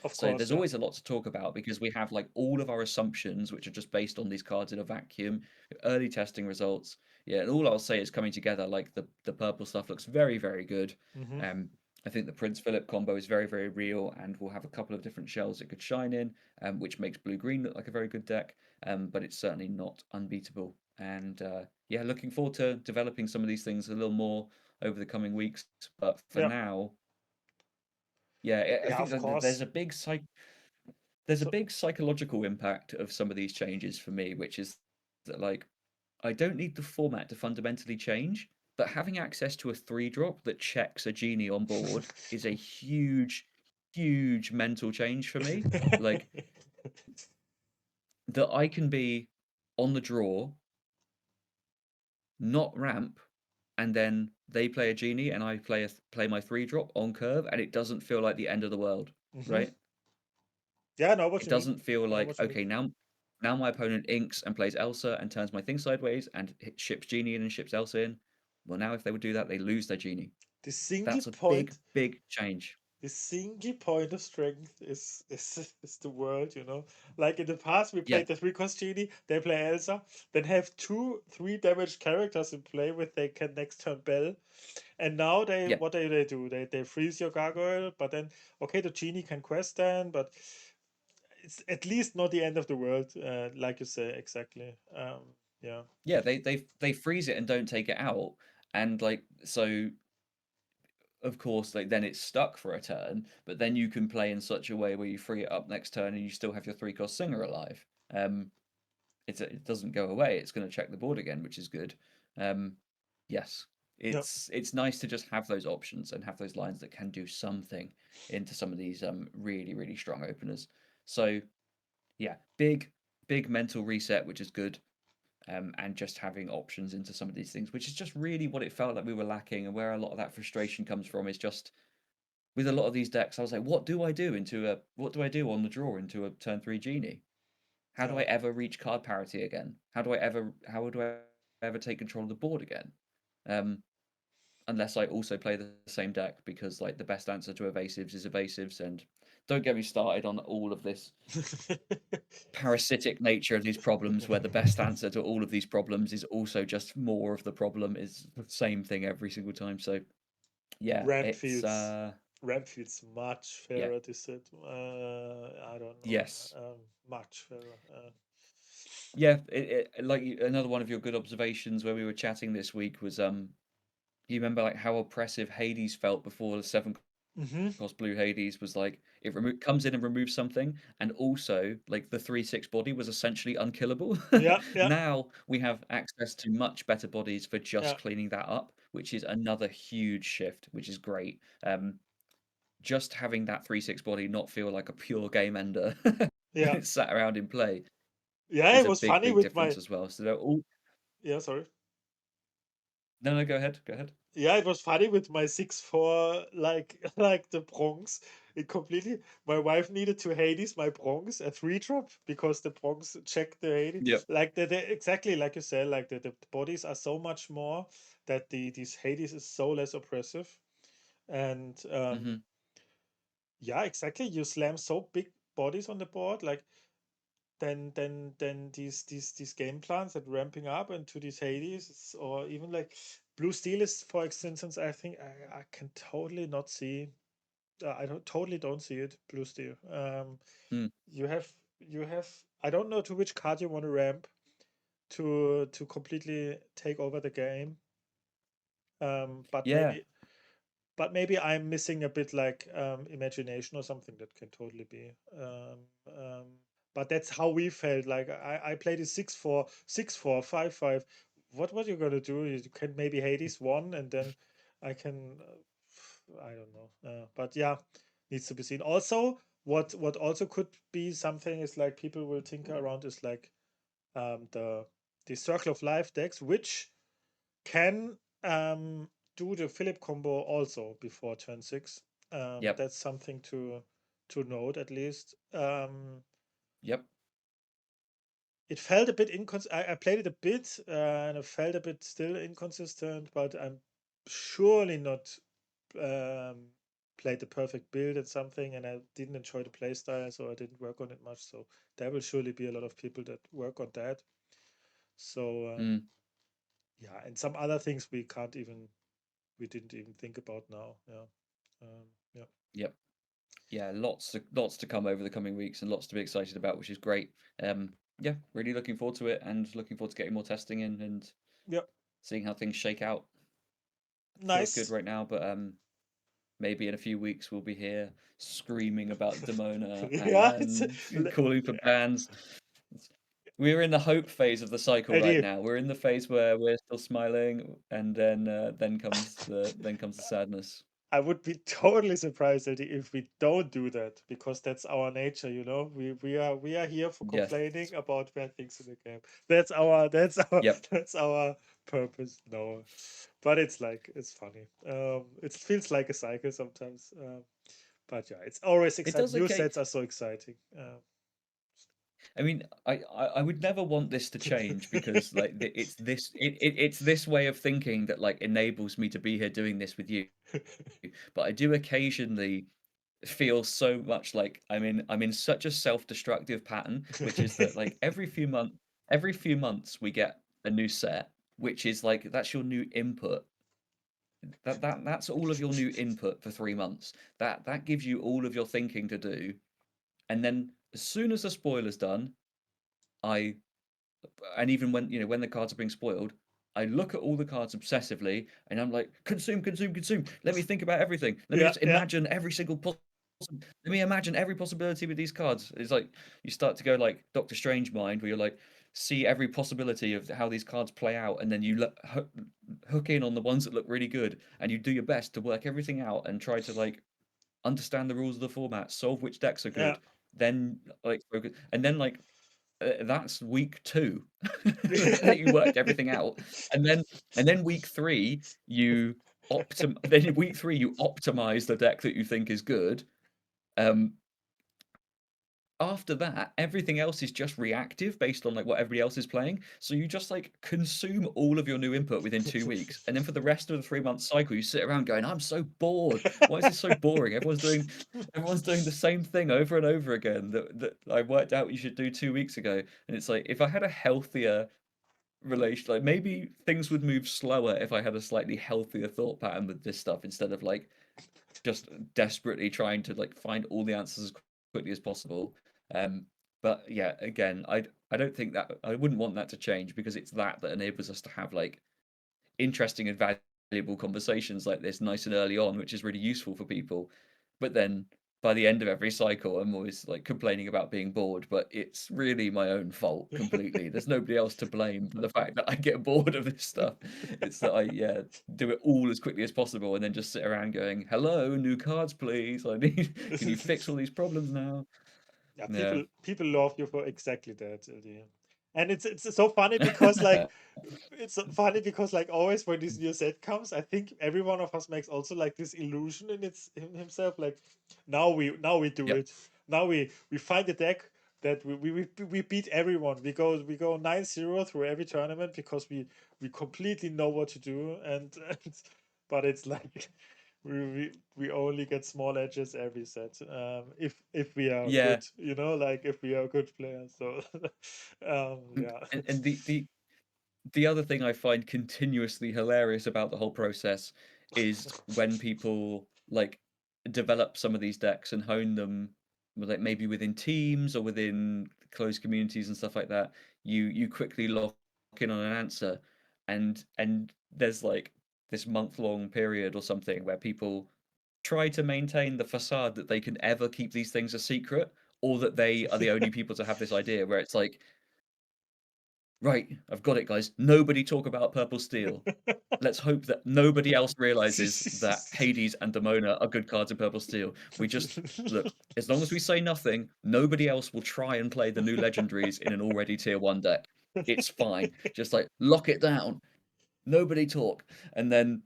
of So course, there's yeah. always a lot to talk about because we have like all of our assumptions, which are just based on these cards in a vacuum, early testing results. Yeah, and all I'll say is coming together. Like the purple stuff looks very, very good. Mm-hmm. Um, I think the Prince Philip combo is very, very real, and we'll have a couple of different shells it could shine in, which makes blue green look like a very good deck. But it's certainly not unbeatable. And yeah, looking forward to developing some of these things a little more over the coming weeks. But for Yeah, now, yeah, I yeah, think of that course. there's a So big psychological impact of some of these changes for me, which is that like I don't need the format to fundamentally change, but having access to a three drop that checks a genie on board is a huge, huge mental change for me. Like that I can be on the draw, not ramp, and then they play a genie and I play my three drop on curve, and it doesn't feel like the end of the world, hmm. right? Yeah, I know what It you mean. doesn't feel I know like what you mean. okay now my opponent inks and plays Elsa and turns my thing sideways and ships genie in and ships Elsa in. Well, now if they would do that, they lose their genie. The single That's a big, point, big change. the single point of strength is the world, you know. Like in the past, we Yeah, played the three cost genie. They play Elsa, then have two, three damage characters in play with they can next turn bell. And now they yeah, what they do? They freeze your gargoyle, but then okay, the genie can quest then, but it's at least not the end of the world, like you say exactly. Yeah, yeah. They freeze it and don't take it out, and like so. Of course, like then it's stuck for a turn, but then you can play in such a way where you free it up next turn and you still have your three cost singer alive. It doesn't go away. It's going to check the board again, which is good. Um, yes, yeah, it's nice to just have those options and have those lines that can do something into some of these really really strong openers. So yeah, big mental reset, which is good. And just having options into some of these things, which is just really what it felt like we were lacking, and where a lot of that frustration comes from is just with a lot of these decks. I was like, what do I do on the draw into a turn three genie? How do yeah, I ever reach card parity again? How do I ever take control of the board again? Um, unless I also play the same deck because like the best answer to evasives is evasives, and don't get me started on all of this parasitic nature of these problems where the best answer to all of these problems is also just more of the problem is the same thing every single time. So yeah, ramp it's feels ramp feels much yeah, fairer. This it. I don't know. yes. Much fairer. Yeah, like another one of your good observations where we were chatting this week was you remember like how oppressive Hades felt before the seven Mm-hmm. cost blue Hades was like it comes in and removes something, and also like the 3/6 body was essentially unkillable. Yeah, yeah, Now we have access to much better bodies for just yeah, cleaning that up, which is another huge shift, which is great. Just having that 3/6 body not feel like a pure game ender when yeah. it's sat around in play Yeah, is it a was big, funny big with difference my. as well. So they're all Yeah, sorry. no, no, go ahead, go ahead. Yeah, it was funny with my 6-4, like like the Bronx. It completely. My wife needed to Hades my Bronx a three drop because the Bronx checked the Hades. Yep. Like the exactly like you said, like the bodies are so much more that these Hades is so less oppressive. And Hmm. yeah, exactly. You slam so big bodies on the board, like then these game plans that ramping up into these Hades or even like Blue Steel is for instance, I think I can totally not see. I don't totally don't see it, Blue Steel. Mm. You have you have I don't know to which card you want to ramp to completely take over the game. But Yeah, maybe I'm missing a bit like imagination or something that can totally be. Um, but that's how we felt. Like I played a 6-4, 6-4, 5-5. What you gonna do? You can maybe Hades one, and then I can. I don't know. But yeah, needs to be seen. Also, what also could be something is like people will tinker around is like the Circle of Life decks, which can do the Philip combo also before turn 6. yep, That's something to note at least. yep. It felt a bit inconsistent. I played it a bit and it felt a bit still inconsistent, but I'm surely not um, played the perfect build at something, and I didn't enjoy the playstyle, so I didn't work on it much. So there will surely be a lot of people that work on that. So Mm, yeah, and some other things we didn't even think about now. Yeah. Um, yeah. yep. Yeah, lots to come over the coming weeks and lots to be excited about, which is great. Yeah, really looking forward to it and looking forward to getting more testing in and Yeah. seeing how things shake out. Feels good Nice. right now, but maybe in a few weeks we'll be here screaming about Demona Yeah. and calling for bans. We're in the hope phase of the cycle right Eddie, now. We're in the phase where we're still smiling, and then comes the sadness. I would be totally surprised, Eddie, if we don't do that because that's our nature, we are here for Yes. complaining about bad things in the game. That's our Yep. that's our purpose. No, but it's like it's funny. It feels like a cycle sometimes. But yeah, it's always It exciting. does New okay. sets are so exciting. I mean, I would never want this to change because like it's this way of thinking that like enables me to be here doing this with you. But I do occasionally feel so much like I'm in such a self-destructive pattern, which is that like every few months we get a new set, which is like that's your new input. That's all of your new input for 3 months. That gives you all of your thinking to do. And then as soon as the spoiler's done, I and even when when the cards are being spoiled, I look at all the cards obsessively and I'm like, consume, consume, consume. Let me think about everything. Let me Yeah, just yeah, imagine every single let me imagine every possibility with these cards. It's like you start to go like Doctor Strange mind, where you're like see every possibility of how these cards play out, and then you hook in on the ones that look really good, and you do your best to work everything out and try to like understand the rules of the format, solve which decks are yeah. good. Then like focus, and then like that's week two that you worked everything out, and then week three then week three you optimize the deck that you think is good. Um, After that, everything else is just reactive based on like what everybody else is playing. So you just like consume all of your new input within 2 weeks, and then for the rest of the 3 month cycle, you sit around going, "I'm so bored. Why is this so boring? Everyone's doing the same thing over and over again that I worked out you should do 2 weeks ago." And it's like if I had a healthier relation, like maybe things would move slower if I had a slightly healthier thought pattern with this stuff instead of like just desperately trying to like find all the answers as quickly as possible. Um, but yeah, again, I don't think that I wouldn't want that to change because it's that enables us to have like interesting and valuable conversations like this nice and early on, which is really useful for people. But then by the end of every cycle, I'm always like complaining about being bored, but it's really my own fault completely. There's nobody else to blame for the fact that I get bored of this stuff. It's that I, yeah, do it all as quickly as possible and then just sit around going, hello, new cards, please. I need, can you fix all these problems now? Yeah, Yeah. people love you for exactly that, Eddie. And it's so funny because like it's so funny because like always when this new set comes, I think every one of us makes also like this illusion in himself. Like now we do Yep. it. Now we find a deck that we beat everyone. We go 9-0 through every tournament because we completely know what to do and but it's like we only get small edges every set if we are Yeah. good, like if we are good players. So And, yeah. and the other thing I find continuously hilarious about the whole process is when people like develop some of these decks and hone them, like maybe within teams or within closed communities and stuff like that, you quickly lock in on an answer, and there's like this month-long period or something where people try to maintain the facade that they can ever keep these things a secret, or that they are the only people to have this idea, where it's like, right, I've got it, guys. Nobody talk about purple steel. Let's hope that nobody else realizes that Hades and Demona are good cards in purple steel. We just look, as long as we say nothing, nobody else will try and play the new legendaries in an already tier 1 deck. It's fine. Just like lock it down. Nobody talk. And then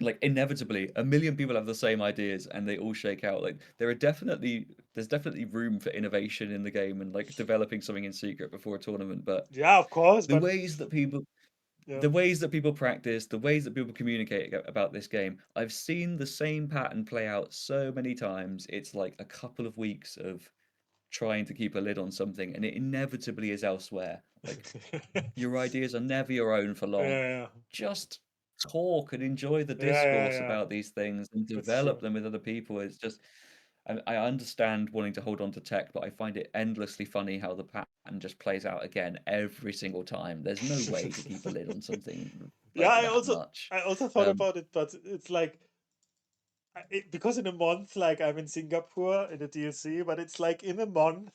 like inevitably a million people have the same ideas and they all shake out. Like there's definitely room for innovation in the game and like developing something in secret before a tournament, but Yeah, of course, the but ways that people yeah. the ways that people practice, the ways that people communicate about this game, I've seen the same pattern play out so many times. It's like a couple of weeks of trying to keep a lid on something, and it inevitably is elsewhere. Like, your ideas are never your own for long. Yeah, Just talk and enjoy the yeah, yeah, discourse yeah. about these things and That's develop true. them with other people. It's just, I understand wanting to hold on to tech, but I find it endlessly funny how the pattern just plays out again every single time. There's no way to keep a lid on something Yeah, like that much. I also thought Um, about it, but it's like because in a month, like I'm in Singapore in a DLC, but it's like in a month,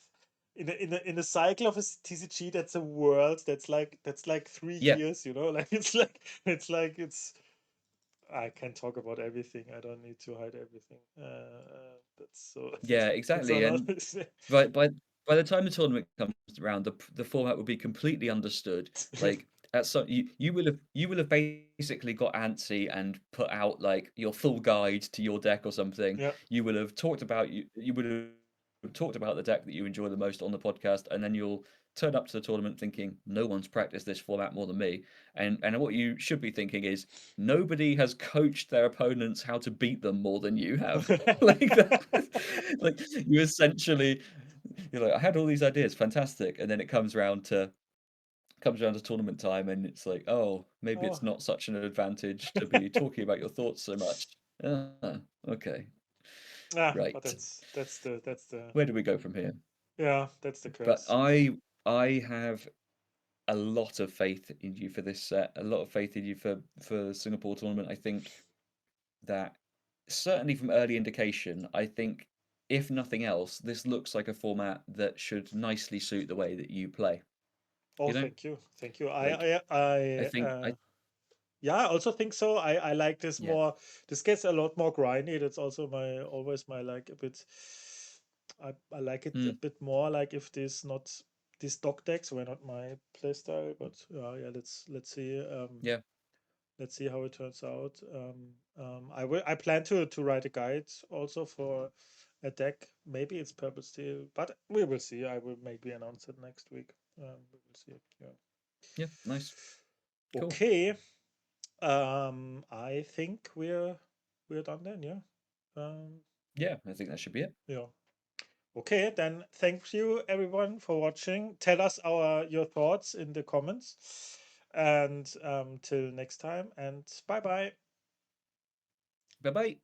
in a cycle of a TCG, that's a world that's like three yeah, years, you know, like it's I can talk about everything. I don't need to hide everything. That's so yeah, that's a exactly. lot. And by by by the time the tournament comes around, the format will be completely understood. Like at some you will have basically got antsy and put out like your full guide to your deck or something. Yeah. You will have talked about you would have talked about the deck that you enjoy the most on the podcast, and then you'll turn up to the tournament thinking no one's practiced this format more than me. And what you should be thinking is nobody has coached their opponents how to beat them more than you have. Like that, like you essentially you're like, I had all these ideas, fantastic, and then it comes around to tournament time, and it's like, oh, maybe Oh. it's not such an advantage to be talking about your thoughts so much. Okay, Ah, but right. that's the Where do we go from here? yeah, that's the But curse. I have a lot of faith in you for this set, a lot of faith in you for the Singapore tournament. I think that certainly from early indication, I think if nothing else, this looks like a format that should nicely suit the way that you play. Oh, You know, thank you, thank you. like I think I Yeah, I also think so. I like this yeah. more. This gets a lot more grindy. That's also my always my like a bit. I like it a Mm, bit more. Like if this not these dog decks were not my playstyle, but yeah, let's see. yeah, Let's see how it turns out. I plan to write a guide also for a deck. Maybe it's purple steel, but we will see. I will maybe announce it next week. We will see. Yeah. yeah, nice, cool. Okay. I think we're done then. Yeah. Um, Yeah, I think that should be it. yeah. Okay, then thank you everyone for watching. Tell us your thoughts in the comments. And till next time, and bye bye. Bye bye.